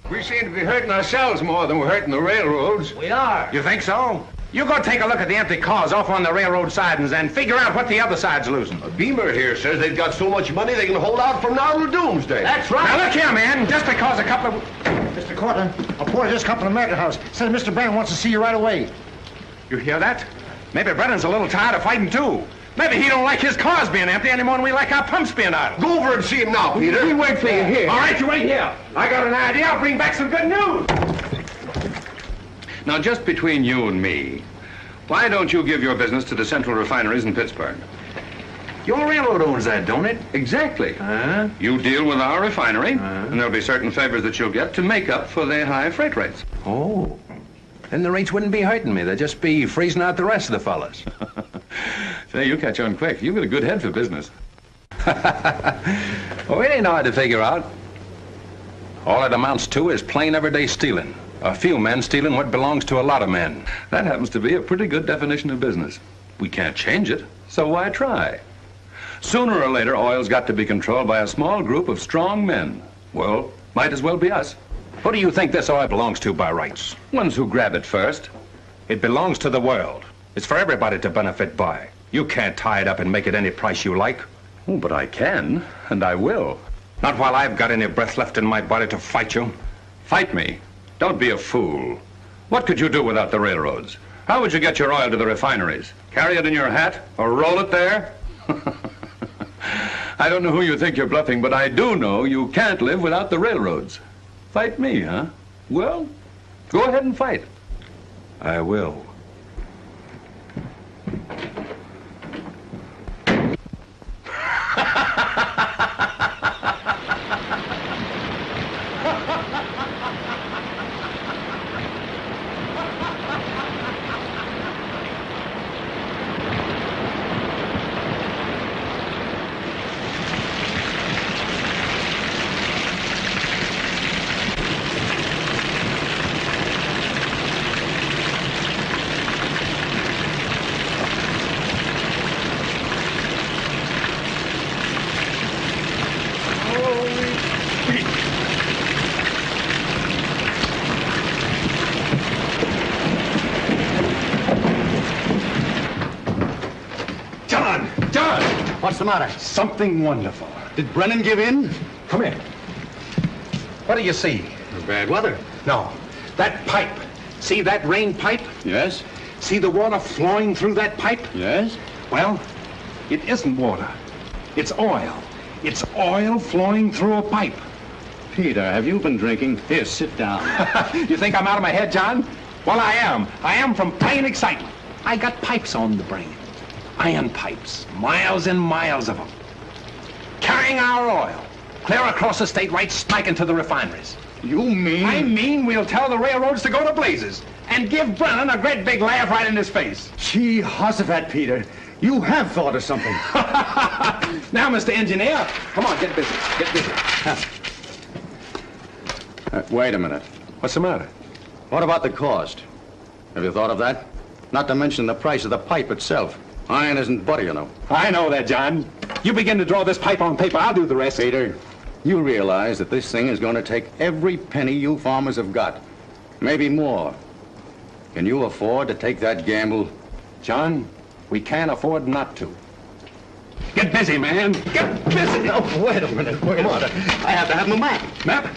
We seem to be hurting ourselves more than we're hurting the railroads. We are. You think so? You go take a look at the empty cars off on the railroad sidings and figure out what the other side's losing. Beamer here says they've got so much money they can hold out from now to doomsday. That's right. Now look here, man. Just because a couple of... Mr. Cortland, a porter just come from the American House. Says Mr. Brennan wants to see you right away. You hear that? Maybe Brennan's a little tired of fighting, too. Maybe he don't like his cars being empty any more than we like our pumps being idle. Go over and see him now, Peter. We wait for you here. All right, you wait here. I got an idea. I'll bring back some good news. Now, just between you and me, why don't you give your business to the Central Refineries in Pittsburgh? Your railroad owns that, don't it? Exactly. You deal with our refinery, and there'll be certain favors that you'll get to make up for the high freight rates. Oh. Then the rates wouldn't be hurting me. They'd just be freezing out the rest of the fellas. Say, you catch on quick. You've got a good head for business. Oh, it ain't hard to figure out. All it amounts to is plain everyday stealing. A few men stealing what belongs to a lot of men. That happens to be a pretty good definition of business. We can't change it, so why try? Sooner or later, oil's got to be controlled by a small group of strong men. Well, might as well be us. Who do you think this oil belongs to by rights? Ones who grab it first. It belongs to the world. It's for everybody to benefit by. You can't tie it up and make it any price you like. Oh, but I can, and I will. Not while I've got any breath left in my body to fight you. Fight me? Don't be a fool. What could you do without the railroads? How would you get your oil to the refineries? Carry it in your hat or roll it there? I don't know who you think you're bluffing, but I do know you can't live without the railroads. Fight me, huh? Well, go ahead and fight. I will. What's the matter? Something wonderful. Did Brennan give in? Come here. What do you see? Bad weather. No. That pipe. See that rain pipe? Yes. See the water flowing through that pipe? Yes. Well, it isn't water. It's oil. It's oil flowing through a pipe. Peter, have you been drinking? Here, sit down. You think I'm out of my head, John? Well, I am. I am from plain excitement. I got pipes on the brain. Iron pipes. Miles and miles of them. Carrying our oil. Clear across the state, right smack into the refineries. You mean? I mean we'll tell the railroads to go to blazes and give Brennan a great big laugh right in his face. Gee, Hossifat, Peter. You have thought of something. Now, Mr. Engineer, come on, get busy. Get busy. Wait a minute. What's the matter? What about the cost? Have you thought of that? Not to mention the price of the pipe itself. Iron isn't butter, you know. I know that, John. You begin to draw this pipe on paper, I'll do the rest. Peter, you realize that this thing is going to take every penny you farmers have got. Maybe more. Can you afford to take that gamble? John, we can't afford not to. Get busy, man. Get busy. Oh, wait a minute. Wait a minute. I have to have my map. Map?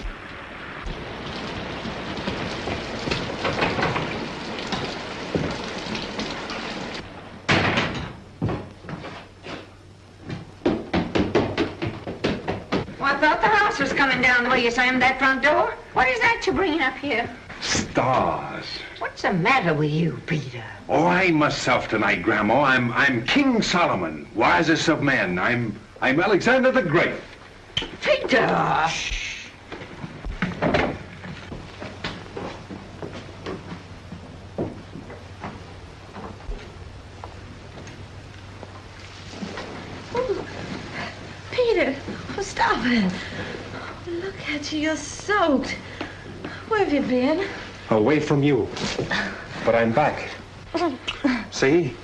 Well, I thought the house was coming down the way you slammed that front door. What is that you're bringing up here? Stars. What's the matter with you, Peter? Oh, I myself tonight, Grandma. I'm King Solomon, wisest of men. I'm Alexander the Great. Peter! Peter, oh, stop it. Look at you, you're soaked. Where have you been? Away from you. But I'm back. See?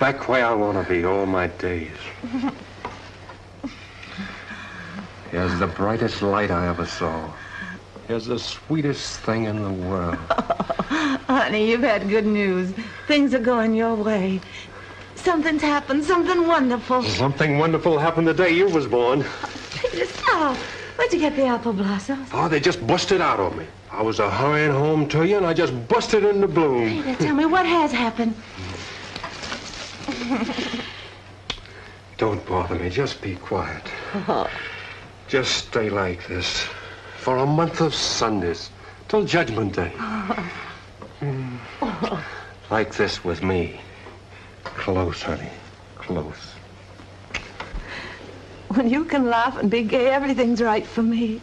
Back where I want to be all my days. Here's the brightest light I ever saw. Here's the sweetest thing in the world. Honey, you've had good news. Things are going your way. Something's happened, something wonderful. Something wonderful happened the day you was born. Peter, stop. Where'd you get the apple blossoms? Oh, they just busted out on me. I was a-hurrying home to you, and I just busted into bloom. Peter, tell me, what has happened? Don't bother me. Just be quiet. Just stay like this for a month of Sundays till Judgment Day. Like this with me. Close, honey. Close. When you can laugh and be gay, everything's right for me.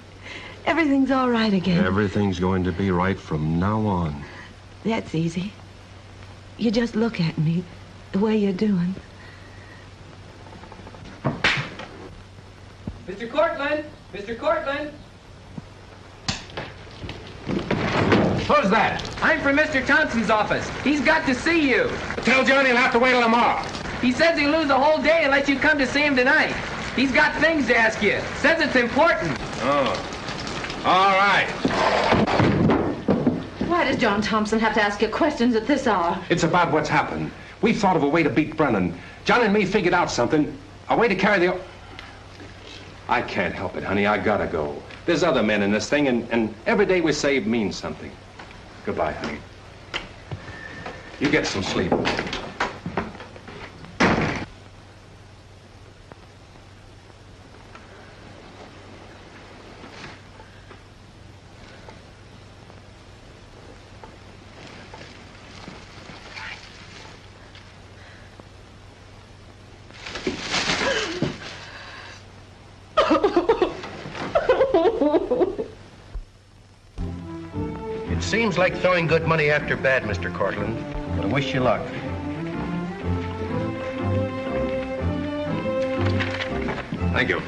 Everything's all right again. Everything's going to be right from now on. That's easy. You just look at me the way you're doing. Mr. Cortland! Mr. Cortland! Who's that? I'm from Mr. Thompson's office. He's got to see you. Tell Johnny he'll have to wait till tomorrow. He says he'll lose a whole day unless you come to see him tonight. He's got things to ask you. Says it's important. Oh. All right. Why does John Thompson have to ask you questions at this hour? It's about what's happened. We thought of a way to beat Brennan. John and me figured out something. A way to carry the... I can't help it, honey. I gotta go. There's other men in this thing, and every day we save means something. Goodbye, honey. You get some sleep. It seems like throwing good money after bad, Mr. Cortland, but I wish you luck. Thank you.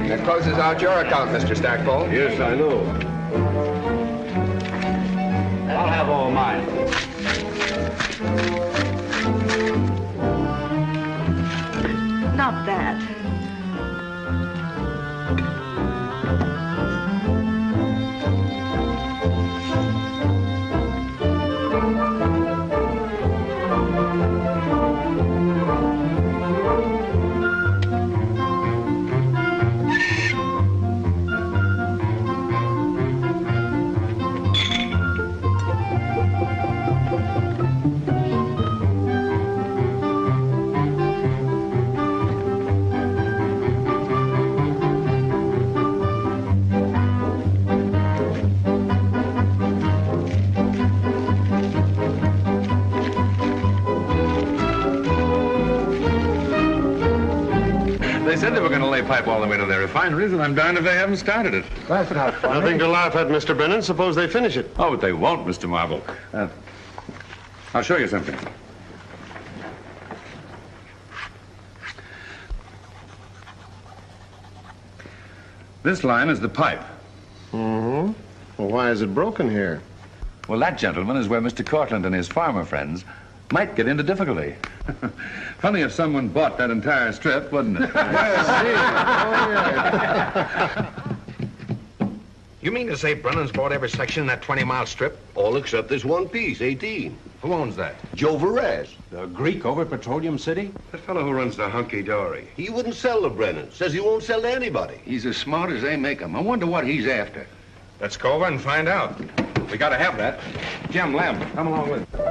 That closes out your account, Mr. Stackpole. Yes, I know. I'll have all mine. Not that. they said they were going to lay pipe all the way to their refineries, and I'm darned if they haven't started it. Nothing to laugh at, Mr. Brennan. Suppose they finish it. Oh, but they won't, Mr. Marble. I'll show you something. This line is the pipe. Mm-hmm. Well, why is it broken here? Well, that, gentlemen, is where Mr. Cortlandt and his farmer friends might get into difficulty. Funny if someone bought that entire strip, wouldn't it? You mean to say Brennan's bought every section in that 20-mile strip? All except this one piece, 18. Who owns that? Joe Varese. The Greek over at Petroleum City? That fellow who runs the hunky-dory. He wouldn't sell to Brennan. Says he won't sell to anybody. He's as smart as they make him. I wonder what he's after. Let's go over and find out. We gotta have that. Jim, Lem, come along with us.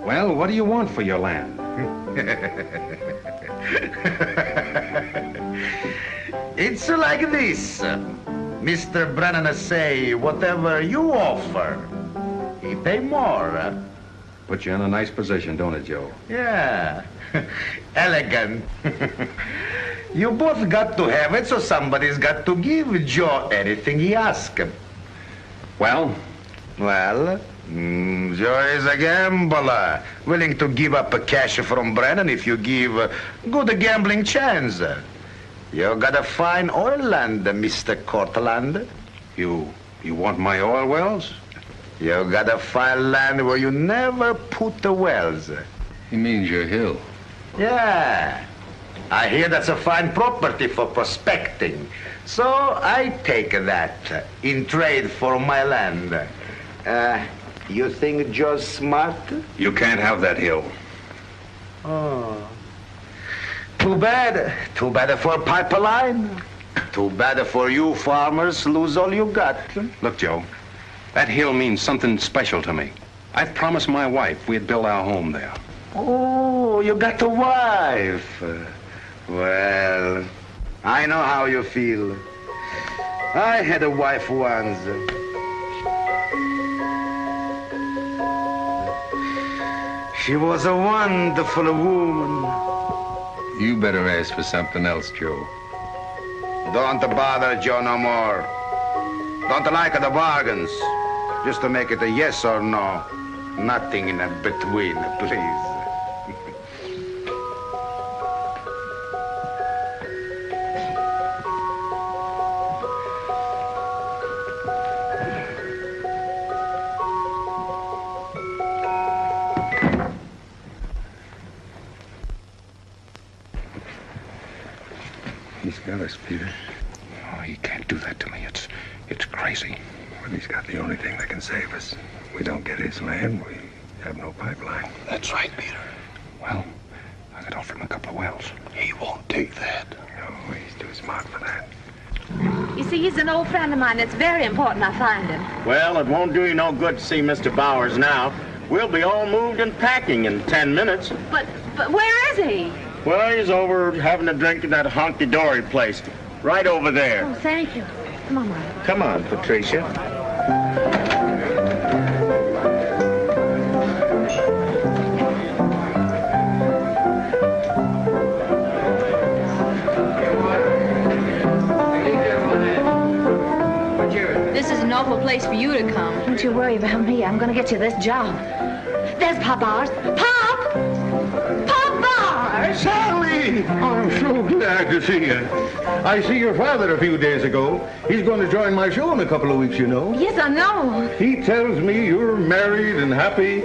Well, what do you want for your land? It's like this. Mr. Brennan say, whatever you offer, he pay more. Put you in a nice position, don't it, Joe? Yeah. Elegant. You both got to have it, so somebody's got to give Joe anything he asks. Well? Well, Joe is a gambler, willing to give up cash from Brennan if you give a good gambling chance. You got a fine oil land, Mr. Cortlandt. You want my oil wells? You got a fine land where you never put the wells. He means your hill. Yeah. I hear that's a fine property for prospecting. So I take that in trade for my land. You think Joe's smart? You can't have that hill. Oh. Too bad. Too bad for pipeline. Too bad for you farmers lose all you got. Look, Joe, that hill means something special to me. I promised my wife we'd build our home there. Oh, you got a wife. Well, I know how you feel. I had a wife once. She was a wonderful woman. You better ask for something else, Joe. Don't bother Joe no more. Don't like the bargains. Just to make it a yes or no. Nothing in between, please. He's got us, Peter. Oh, he can't do that to me. It's crazy. Well, he's got the only thing that can save us. We don't get his land, we have no pipeline. That's right, Peter. Well, I could offer him a couple of wells. He won't take that. No, he's too smart for that. You see, he's an old friend of mine. It's very important I find him. Well, it won't do you no good to see Mr. Bowers now. We'll be all moved and packing in 10 minutes. But where is he? Well, he's over having a drink at that honky-dory place. Right over there. Oh, thank you. Come on, Mark. Come on, Patricia. This is an awful place for you to come. Don't you worry about me. I'm going to get you this job. There's Pop Bowers. Pop! Pop Bowers! Sally! I'm so glad to see you. I see your father a few days ago. He's going to join my show in a couple of weeks, you know. Yes, I know. He tells me you're married and happy.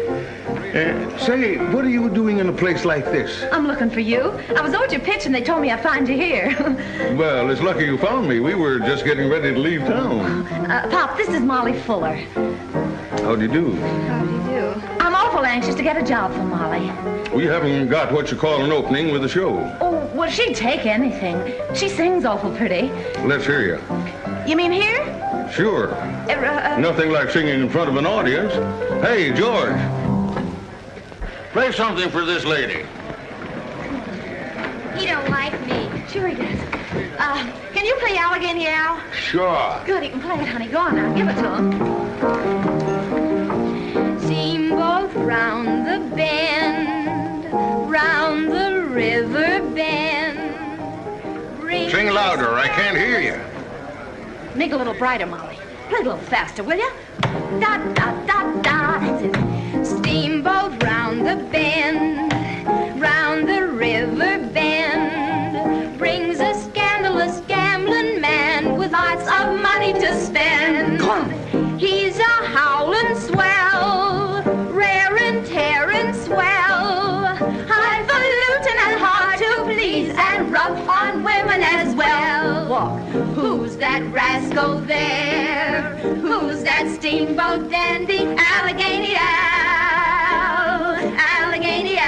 Say, what are you doing in a place like this? I'm looking for you. I was owed your pitch and they told me I'd find you here. Well, it's lucky you found me. We were just getting ready to leave town. Pop, this is Molly Fuller. How do you do? How do you do? I'm awful anxious to get a job for Molly. We haven't got what you call an opening with the show. Oh, well, she'd take anything. She sings awful pretty. Let's hear you. You mean here? Sure. Nothing like singing in front of an audience. Hey, George. Play something for this lady. He don't like me. Sure he does. Can you play Allegheny Al? Sure. Good, he can play it, honey. Go on now. Give it to him. Steamboat round the bend, round the river bend. Sing louder, I can't hear you. Make it a little brighter, Molly. Play a little faster, will you? Da, da, da, da. That's it. Steamboat round the bend, round the river bend, brings a scandalous gambling man with lots of money to spend. Go on. He's a howling swell, rare and tearing swell, highfalutin and hard to please, and rough on women as well. Walk. Who's that rascal there? Who's that steamboat dandy? Allegheny Al, Allegheny Al.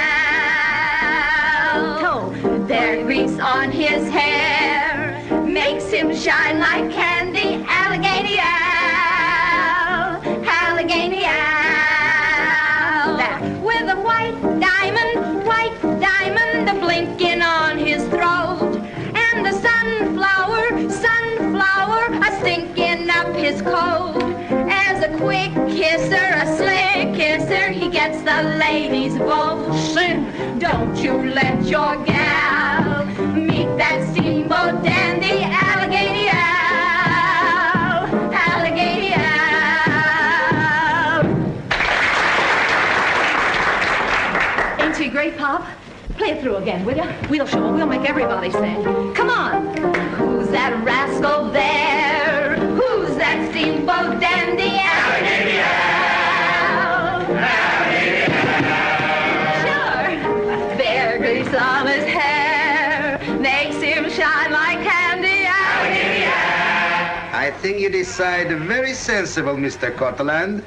Toe. Their grease on his hair makes him shine like candy. Allegheny Al, Allegheny Al. That. With a white diamond, a blinking on his throat, and the sunflower, a stinking up his coat. As a quick kisser, a slick kisser, he gets the ladies' vote. Sing. Don't you let your gal meet that steamboat dandy. Allegheny Al, Allegheny Al. Ain't she great, Pop? Play it through again, will you? We'll show her. We'll make everybody sing. Come on. Who's that rascal there? Who's that steamboat dandy? Allegheny Al, Allegheny Al. Sure. Bear grease on his hair makes him shine like candy. Allegheny Al. I think you decide very sensible, Mr. Cortland.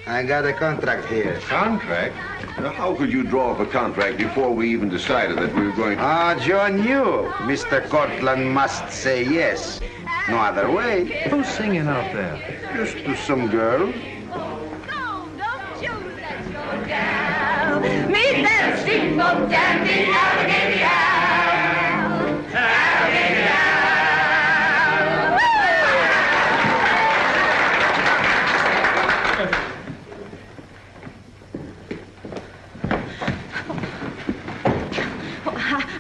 I got a contract here. Contract? Now, how could you draw up a contract before we even decided that we were going to... Ah, John, you. Mr. Cortland must say yes. No other way. Who's singing out there? Just to some girl. Meet that steamboat dandy. Allegheny Al, Allegheny Al.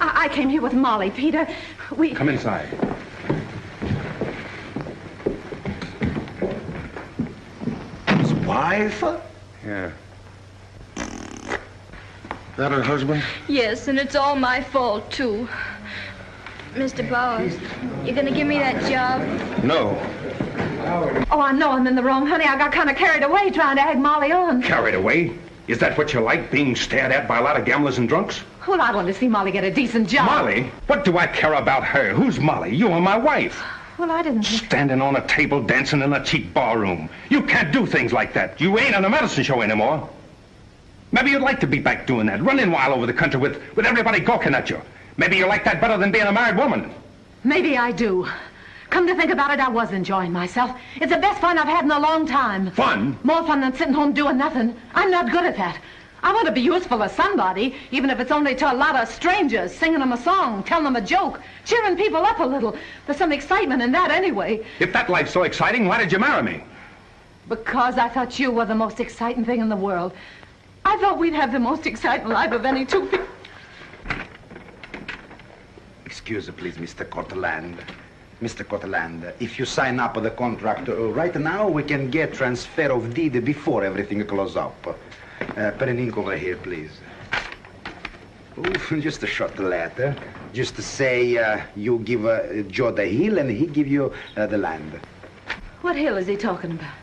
I came here with Molly, Peter. We... Come inside. His wife? Yeah. That her husband? Yes, and it's all my fault, too. Mr. Bowers, you gonna give me that job? No. Oh, I know I'm in the wrong, honey. I got kind of carried away trying to egg Molly on. Carried away? Is that what you like, being stared at by a lot of gamblers and drunks? Well, I want to see Molly get a decent job. Molly? What do I care about her? Who's Molly? You are my wife. Well, I didn't... Standing on a table, dancing in a cheap barroom. You can't do things like that. You ain't on a medicine show anymore. Maybe you'd like to be back doing that, running wild over the country with everybody gawking at you. Maybe you like that better than being a married woman. Maybe I do. Come to think about it, I was enjoying myself. It's the best fun I've had in a long time. Fun? More fun than sitting home doing nothing. I'm not good at that. I want to be useful to somebody, even if it's only to a lot of strangers, singing them a song, telling them a joke, cheering people up a little. There's some excitement in that anyway. If that life's so exciting, why did you marry me? Because I thought you were the most exciting thing in the world. I thought we'd have the most exciting life of any two people. Excuse me, please, Mr. Cortland. Mr. Cortland, if you sign up the contract right now, we can get transfer of deed before everything closes up. Pen and ink over here, please. Ooh, just a short letter. Just to say you give Joe the hill and he give you the land. What hill is he talking about?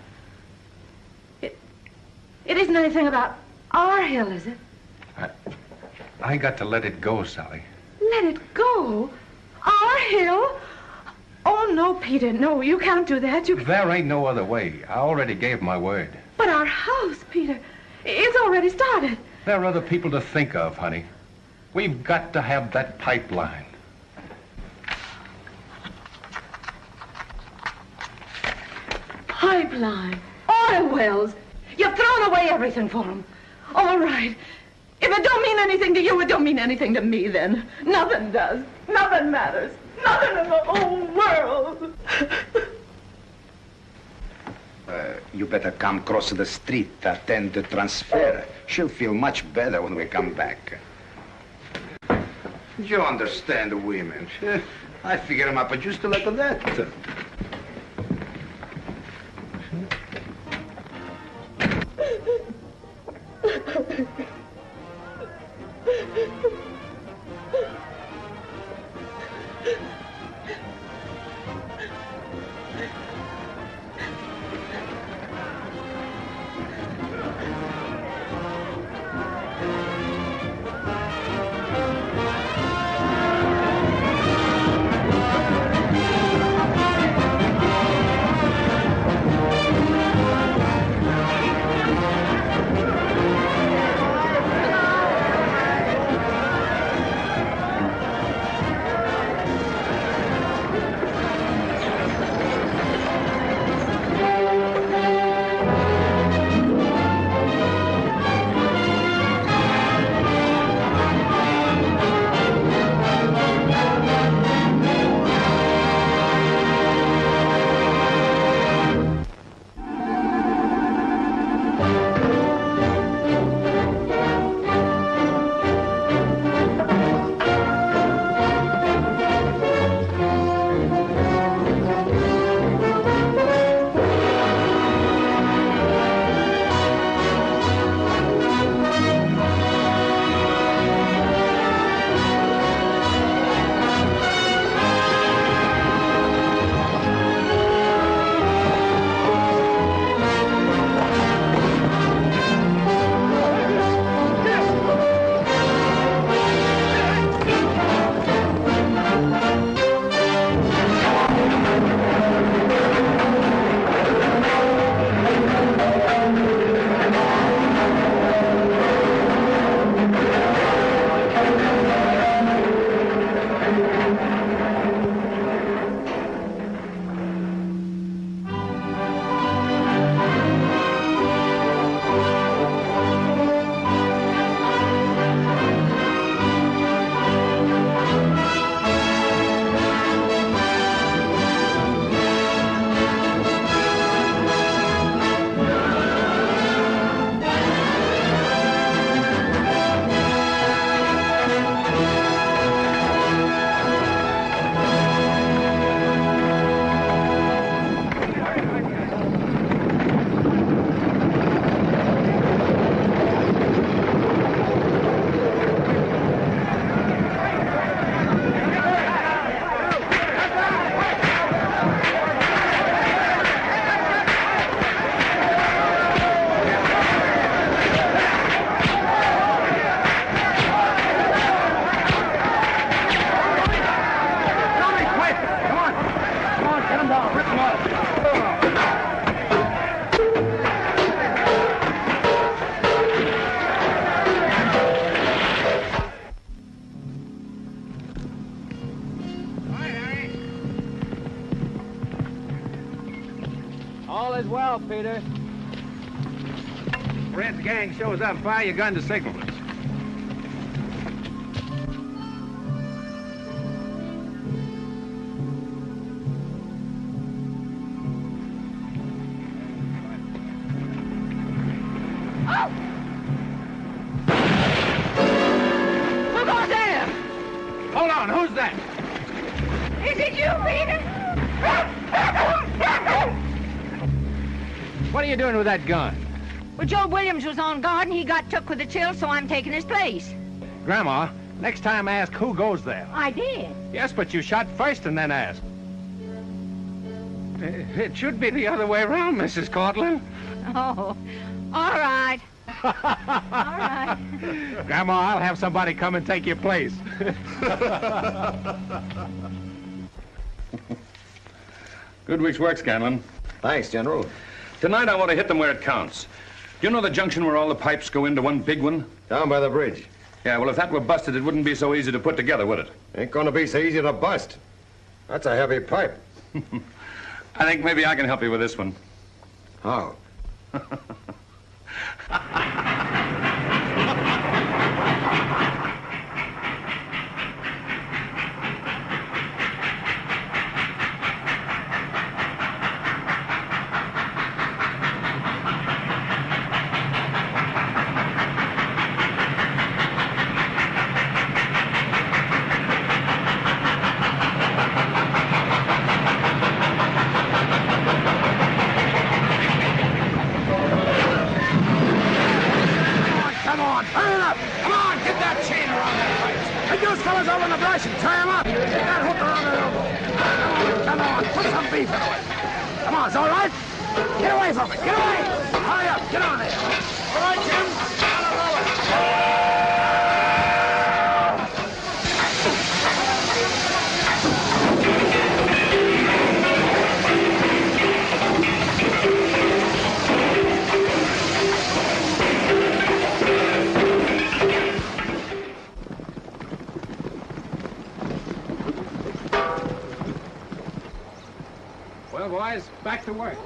It isn't anything about our hill, is it? I got to let it go, Sally. Let it go? Our hill? Oh, no, Peter, no, you can't do that. There ain't no other way. I already gave my word. But our house, Peter, it's already started. There are other people to think of, honey. We've got to have that pipeline. Pipeline. Oil wells. You've thrown away everything for them. All right. If it don't mean anything to you, it don't mean anything to me then. Nothing does. Nothing matters. Nothing in the whole world. You better come across the street, attend the transfer. She'll feel much better when we come back. You understand the women. I figure them up just like that. Peter. Red's gang shows up, fire your gun to signal us. Oh! Look on there! Hold on, who's that? Is it you, Peter? What are you doing with that gun? Well, Joe Williams was on guard and he got took with a chill, so I'm taking his place. Grandma, next time ask who goes there. I did. Yes, but you shot first and then asked. It should be the other way around, Mrs. Cortland. Oh, all right. All right. Grandma, I'll have somebody come and take your place. Good week's work, Scanlon. Thanks, General. Tonight I want to hit them where it counts. Do you know the junction where all the pipes go into one big one? Down by the bridge. Yeah, well, if that were busted, it wouldn't be so easy to put together, would it? Ain't gonna be so easy to bust. That's a heavy pipe. I think maybe I can help you with this one. How? Well, boys, back to work.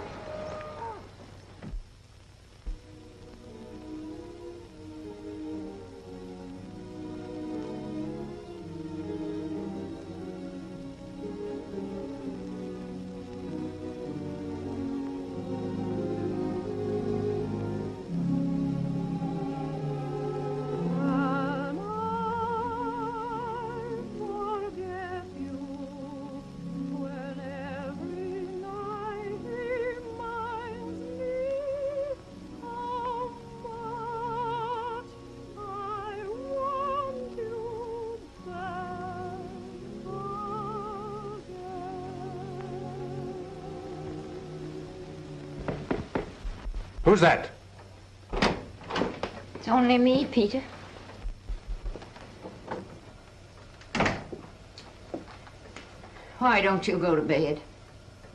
Who's that? It's only me, Peter. Why don't you go to bed?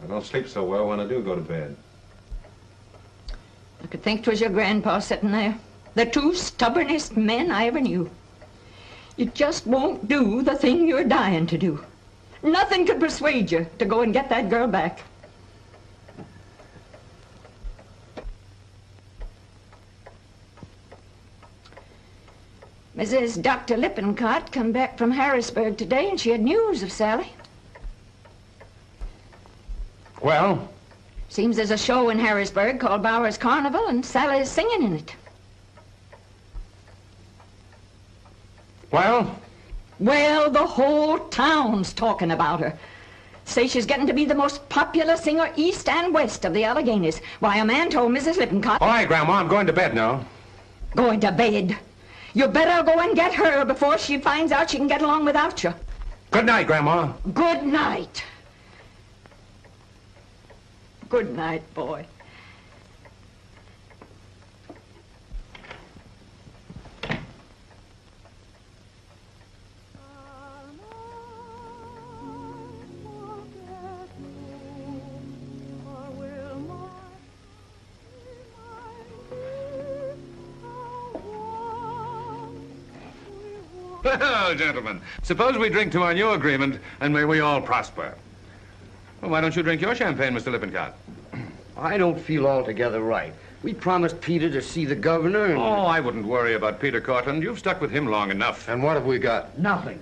I don't sleep so well when I do go to bed. I could think 'twas your grandpa sitting there. The two stubbornest men I ever knew. You just won't do the thing you're dying to do. Nothing could persuade you to go and get that girl back. Mrs. Dr. Lippincott come back from Harrisburg today, and she had news of Sally. Well? Seems there's a show in Harrisburg called Bowers Carnival, and Sally's singing in it. Well? Well, the whole town's talking about her. Say she's getting to be the most popular singer east and west of the Alleghenies. Why, a man told Mrs. Lippincott... All right, Grandma, I'm going to bed now. Going to bed? You better go and get her before she finds out she can get along without you. Good night, Grandma. Good night. Good night, boy. Well, gentlemen, suppose we drink to our new agreement, and may we all prosper. Well, why don't you drink your champagne, Mr. Lippincott? I don't feel altogether right. We promised Peter to see the governor and... Oh, I wouldn't worry about Peter Cortland. You've stuck with him long enough. And what have we got? Nothing.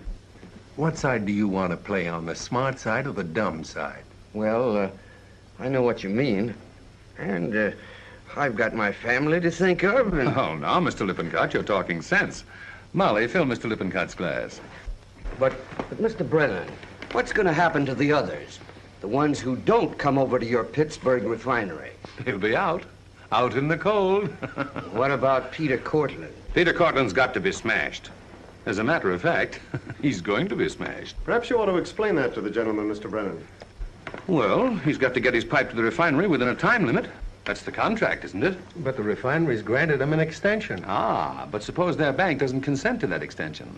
What side do you want to play on, the smart side or the dumb side? Well, I know what you mean. And, I've got my family to think of and... Oh, now, Mr. Lippincott, you're talking sense. Molly, fill Mr. Lippincott's glass. But Mr. Brennan, what's going to happen to the others? The ones who don't come over to your Pittsburgh refinery? He'll be out in the cold. What about Peter Cortland? Peter Cortland's got to be smashed. As a matter of fact, he's going to be smashed. Perhaps you ought to explain that to the gentleman, Mr. Brennan. Well, he's got to get his pipe to the refinery within a time limit. That's the contract, isn't it? But the refinery's granted him an extension. Ah, but suppose their bank doesn't consent to that extension.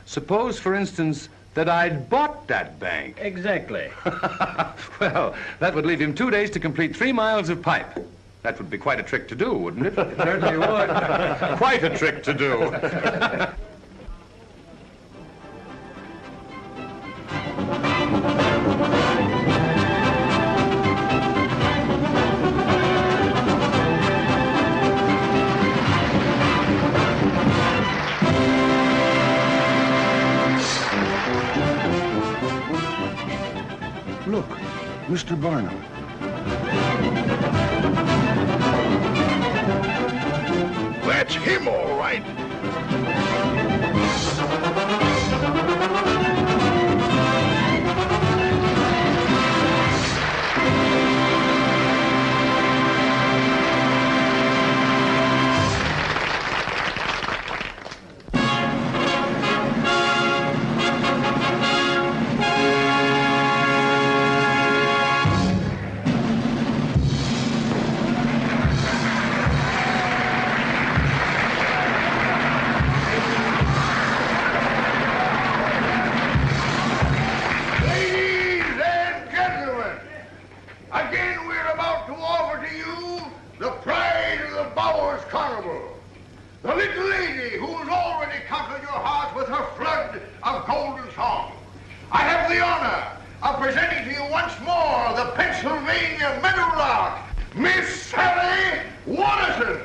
Suppose, for instance, that I'd bought that bank. Exactly. Well, that would leave him 2 days to complete 3 miles of pipe. That would be quite a trick to do, wouldn't it? It certainly would. Quite a trick to do. Look, Mr. Barnum. That's him, all right. The little lady who's already conquered your heart with her flood of golden song. I have the honor of presenting to you once more the Pennsylvania Meadowlark, Miss Sally Watterson.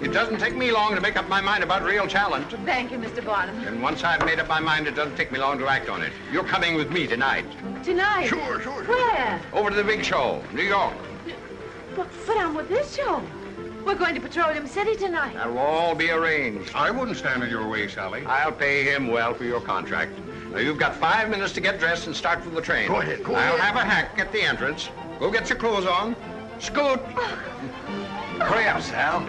It doesn't take me long to make up my mind about real talent. Thank you, Mr. Barnum. And once I've made up my mind, it doesn't take me long to act on it. You're coming with me tonight. Tonight? Sure. Where? Over to the big show, New York. But I'm with this show. We're going to Petroleum City tonight. That'll all be arranged. I wouldn't stand in your way, Sally. I'll pay him well for your contract. Now, you've got 5 minutes to get dressed and start for the train. Go ahead. I'll have a hack at the entrance. Go get your clothes on. Scoot. Hurry up, Sal.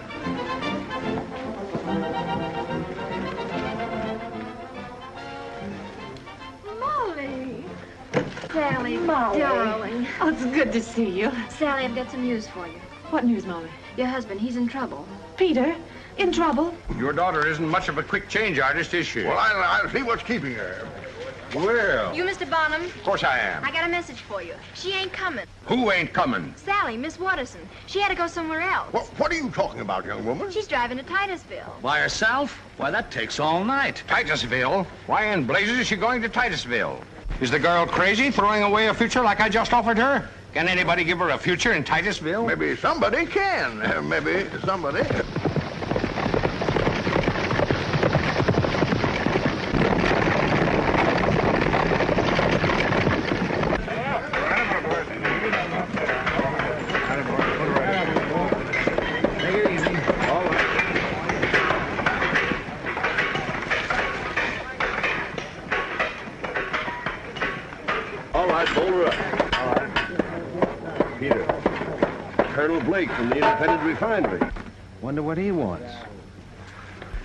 Molly. Sally, Molly. darling. Oh, it's good to see you. Sally, I've got some news for you. What news, Molly? Your husband, he's in trouble. Peter? In trouble? Your daughter isn't much of a quick change artist, is she? Well, I'll see what's keeping her. Well, You, Mr. Bonham? of course I am. I got a message for you. She ain't coming. Who ain't coming? Sally, Miss Watterson. She had to go somewhere else. What are you talking about, young woman? She's driving to Titusville. By herself? Why, that takes all night. Titusville? Why in blazes is she going to Titusville? Is the girl crazy, throwing away a future like I just offered her? Can anybody give her a future in Titusville? Maybe somebody can. Maybe somebody. From the independent refinery. Wonder what he wants.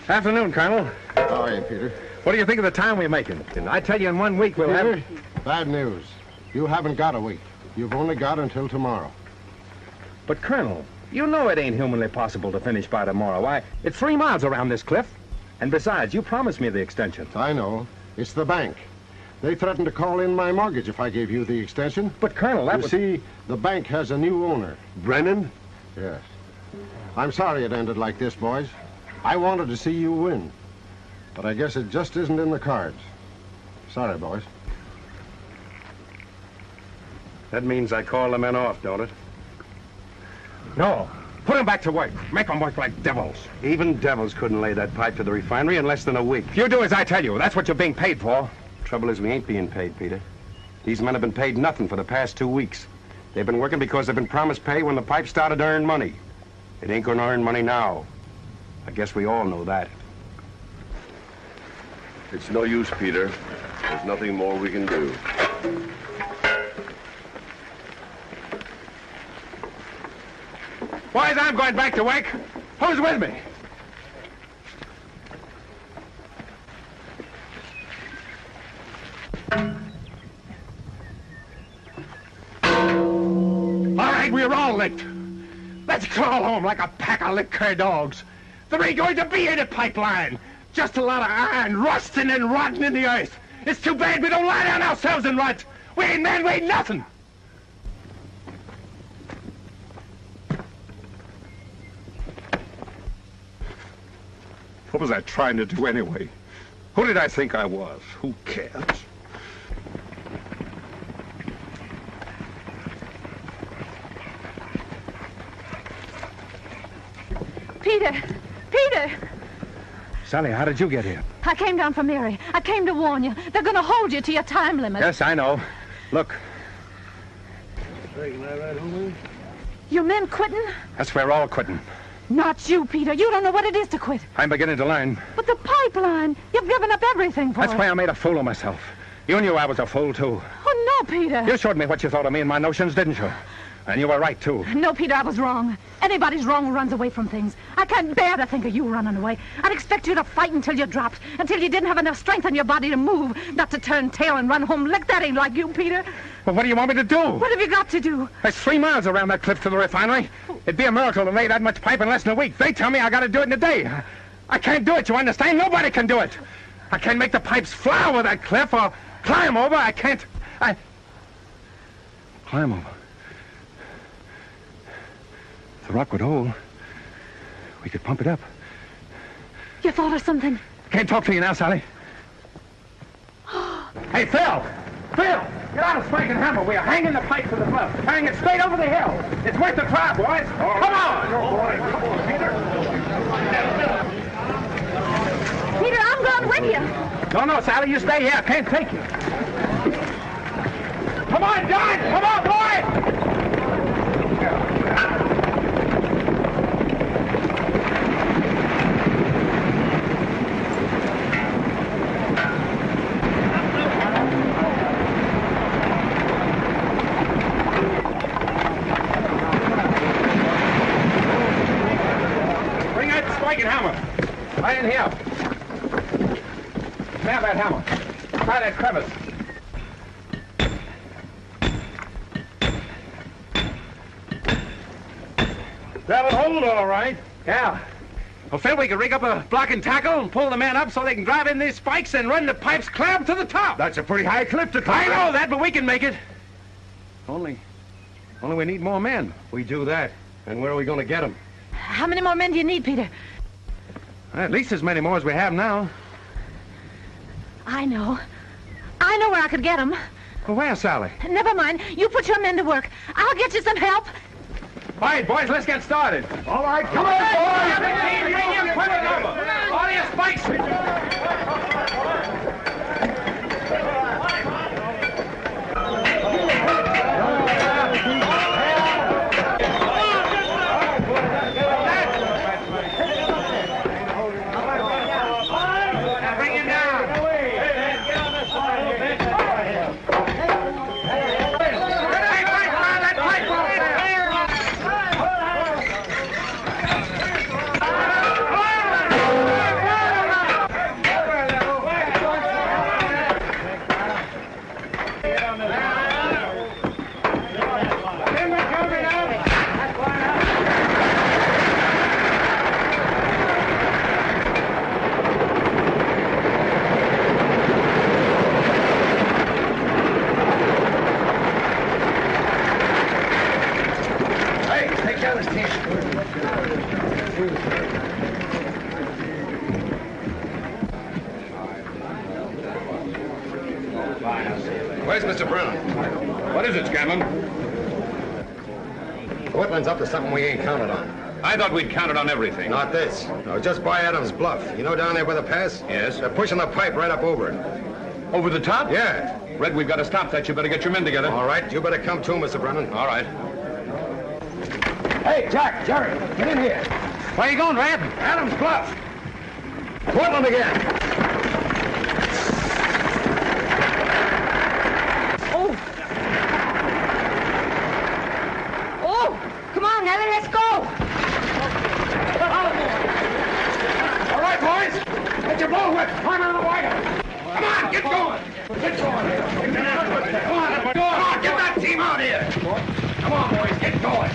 Afternoon, Colonel. How are you, Peter? What do you think of the time we're making? I tell you, in 1 week we'll Peter, have... bad news. You haven't got a week. You've only got until tomorrow. But, Colonel, you know it ain't humanly possible to finish by tomorrow. Why, it's 3 miles around this cliff. And besides, you promised me the extension. I know. It's the bank. They threatened to call in my mortgage if I gave you the extension. But, Colonel, that was... You see, the bank has a new owner. Brennan? Yes. I'm sorry it ended like this, boys. I wanted to see you win. But I guess it just isn't in the cards. Sorry, boys. That means I call the men off, don't it? No. Put them back to work. Make them work like devils. Even devils couldn't lay that pipe to the refinery in less than a week. You do as I tell you. That's what you're being paid for. Trouble is, we ain't being paid, Peter. These men have been paid nothing for the past 2 weeks. They've been working because they've been promised pay when the pipe started to earn money. It ain't gonna earn money now. I guess we all know that. It's no use, Peter. There's nothing more we can do. Boys, I'm going back to work. Who's with me? All right, we're all licked. Let's crawl home like a pack of lick-cur dogs. There ain't going to be any pipeline. Just a lot of iron rusting and rotting in the earth. It's too bad we don't lie down ourselves and rot. We ain't men, we ain't nothing. What was I trying to do anyway? Who did I think I was? Who cares? Peter! Peter! Sally, how did you get here? I came down from Mary. I came to warn you. They're going to hold you to your time limit. Yes, I know. Look. Your men quitting? That's where we're all quitting. Not you, Peter. You don't know what it is to quit. I'm beginning to learn. But the pipeline, you've given up everything for That's it. why I made a fool of myself. You knew I was a fool, too. Oh, no, Peter. You showed me what you thought of me and my notions, didn't you? And you were right, too. No, Peter, I was wrong. Anybody's wrong who runs away from things. I can't bear to think of you running away. I'd expect you to fight until you dropped, until you didn't have enough strength in your body to move, not to turn tail and run home. Lick, that ain't like you, Peter. Well, what do you want me to do? What have you got to do? There's 3 miles around that cliff to the refinery. It'd be a miracle to lay that much pipe in less than a week. They tell me I gotta do it in a day. I can't do it, you understand? Nobody can do it. I can't make the pipes fly over that cliff or climb over. I can't. Climb over. If the rock would hold, we could pump it up. You thought of something? Can't talk to you now, Sally. Hey, Phil! Phil! Get out of Spike and Hammer. We are hanging the pipe to the bluff. Hang it straight over the hill. It's worth the try, boys. Come on! Peter, I'm going with you. No, Sally, you stay here. I can't take you. Come on, John! Come on, boys! Bring out the spike and hammer. Right in here. Grab that hammer. Try that crevice. That'll hold all right. Yeah. Well, Phil, we can rig up a block and tackle and pull the men up so they can drive in these spikes and run the pipes clear up to the top. That's a pretty high cliff to climb. I know that, but we can make it. Only we need more men. We do that. And where are we going to get them? How many more men do you need, Peter? At least as many more as we have now. I know where I could get them. Well, where, Sally? Never mind. You put your men to work. I'll get you some help. All right, boys, let's get started. All right, come on, boys! Bring your equipment over. All your spikes. Where's Mr. Brennan? What is it, Scanlon? Portland's up to something we ain't counted on. I thought we'd counted on everything. Not this. No, just by Adams Bluff. You know down there by the pass? Yes. They're pushing the pipe right up over it. Over the top? Yeah. Red, we've got to stop that. You better get your men together. All right. You better come too, Mr. Brennan. All right. Hey, Jack, Jerry, get in here. Where you going, Red? Adams Bluff. Portland again. Come on, Nellie, let's go. All right, boys. Get your bullwhip. Climb out of the wagon. Come on, get going. Get going. Come on, get that team out here. Come on, boys, get going.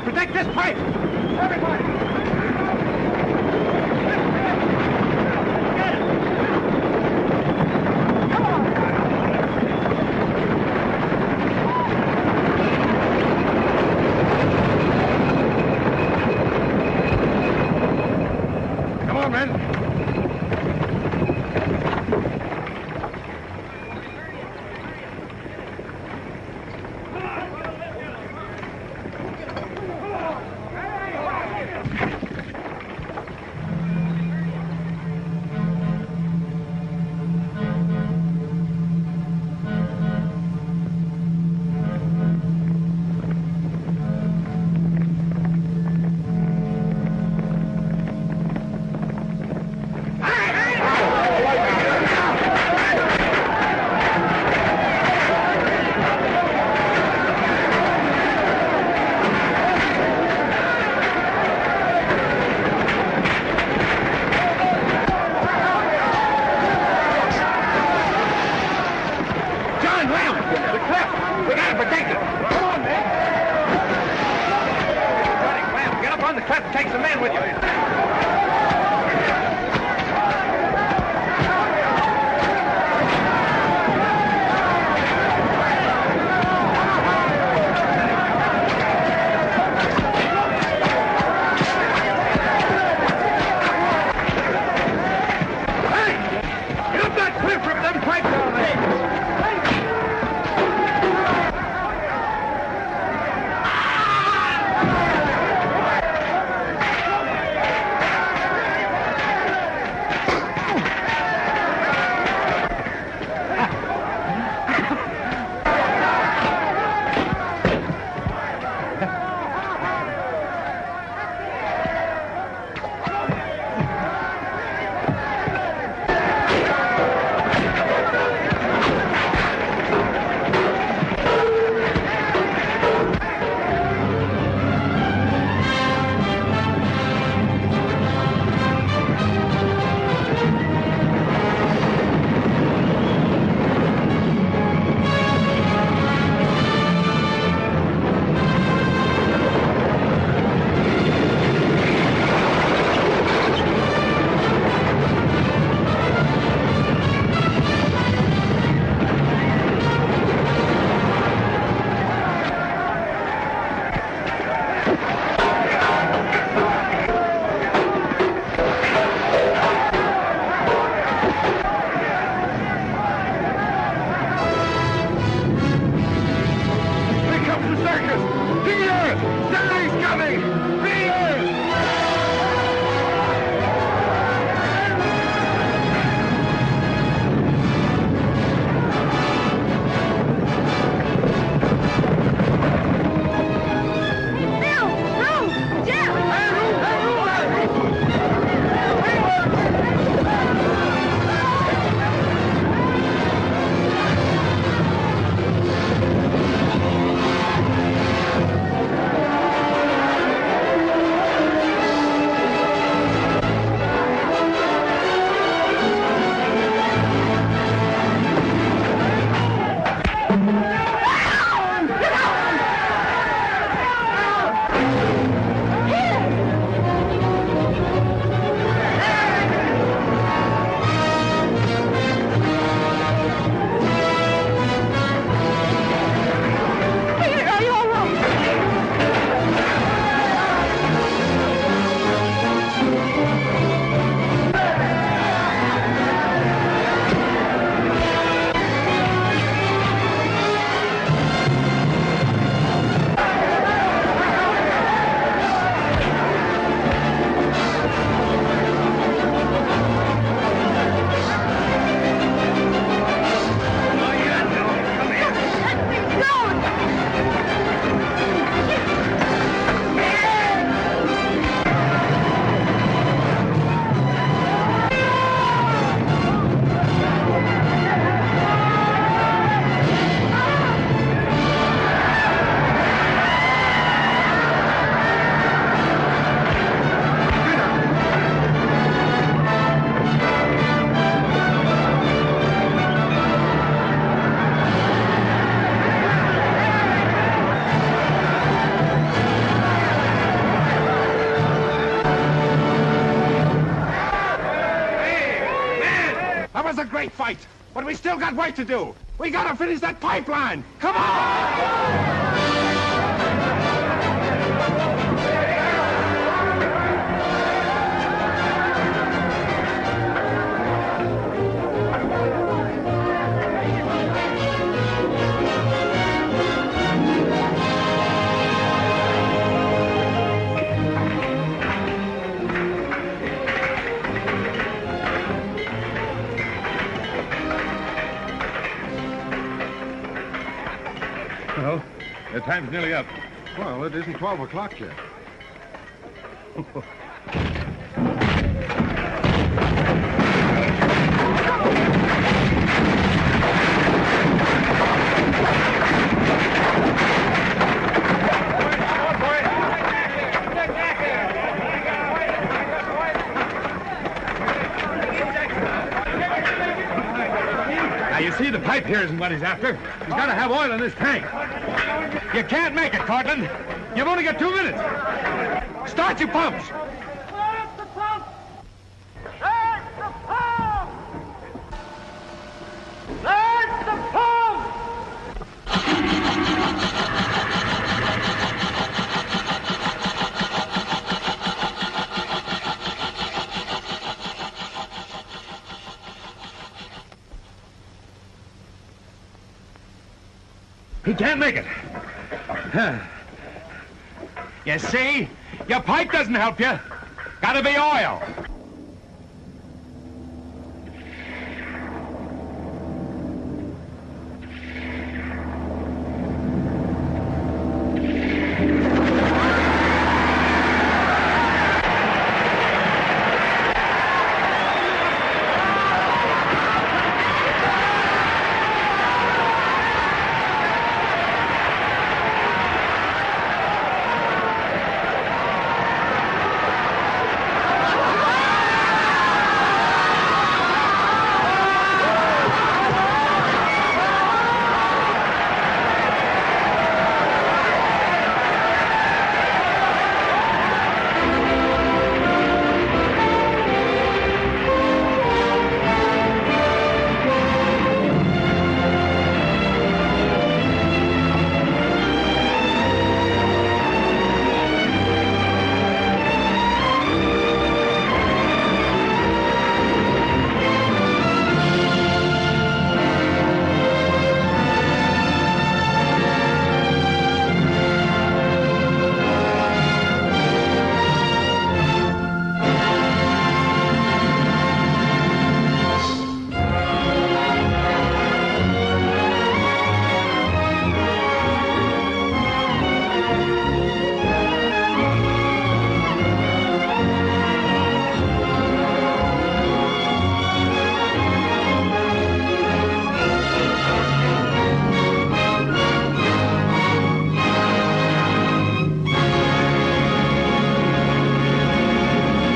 Protect this pipe! Everybody! Come on, men. a great fight, but we still got work to do. We gotta finish that pipeline. Come on! Well, the time's nearly up. Well, it isn't 12 o'clock yet. Now, you see, the pipe here isn't what he's after. He's got to have oil in this tank. You can't make it, Cortland. You've only got 2 minutes. Start your pumps. Start the pump! Start the pump! Start the pump! He can't make it. You see? Your pipe doesn't help you. Gotta be oil.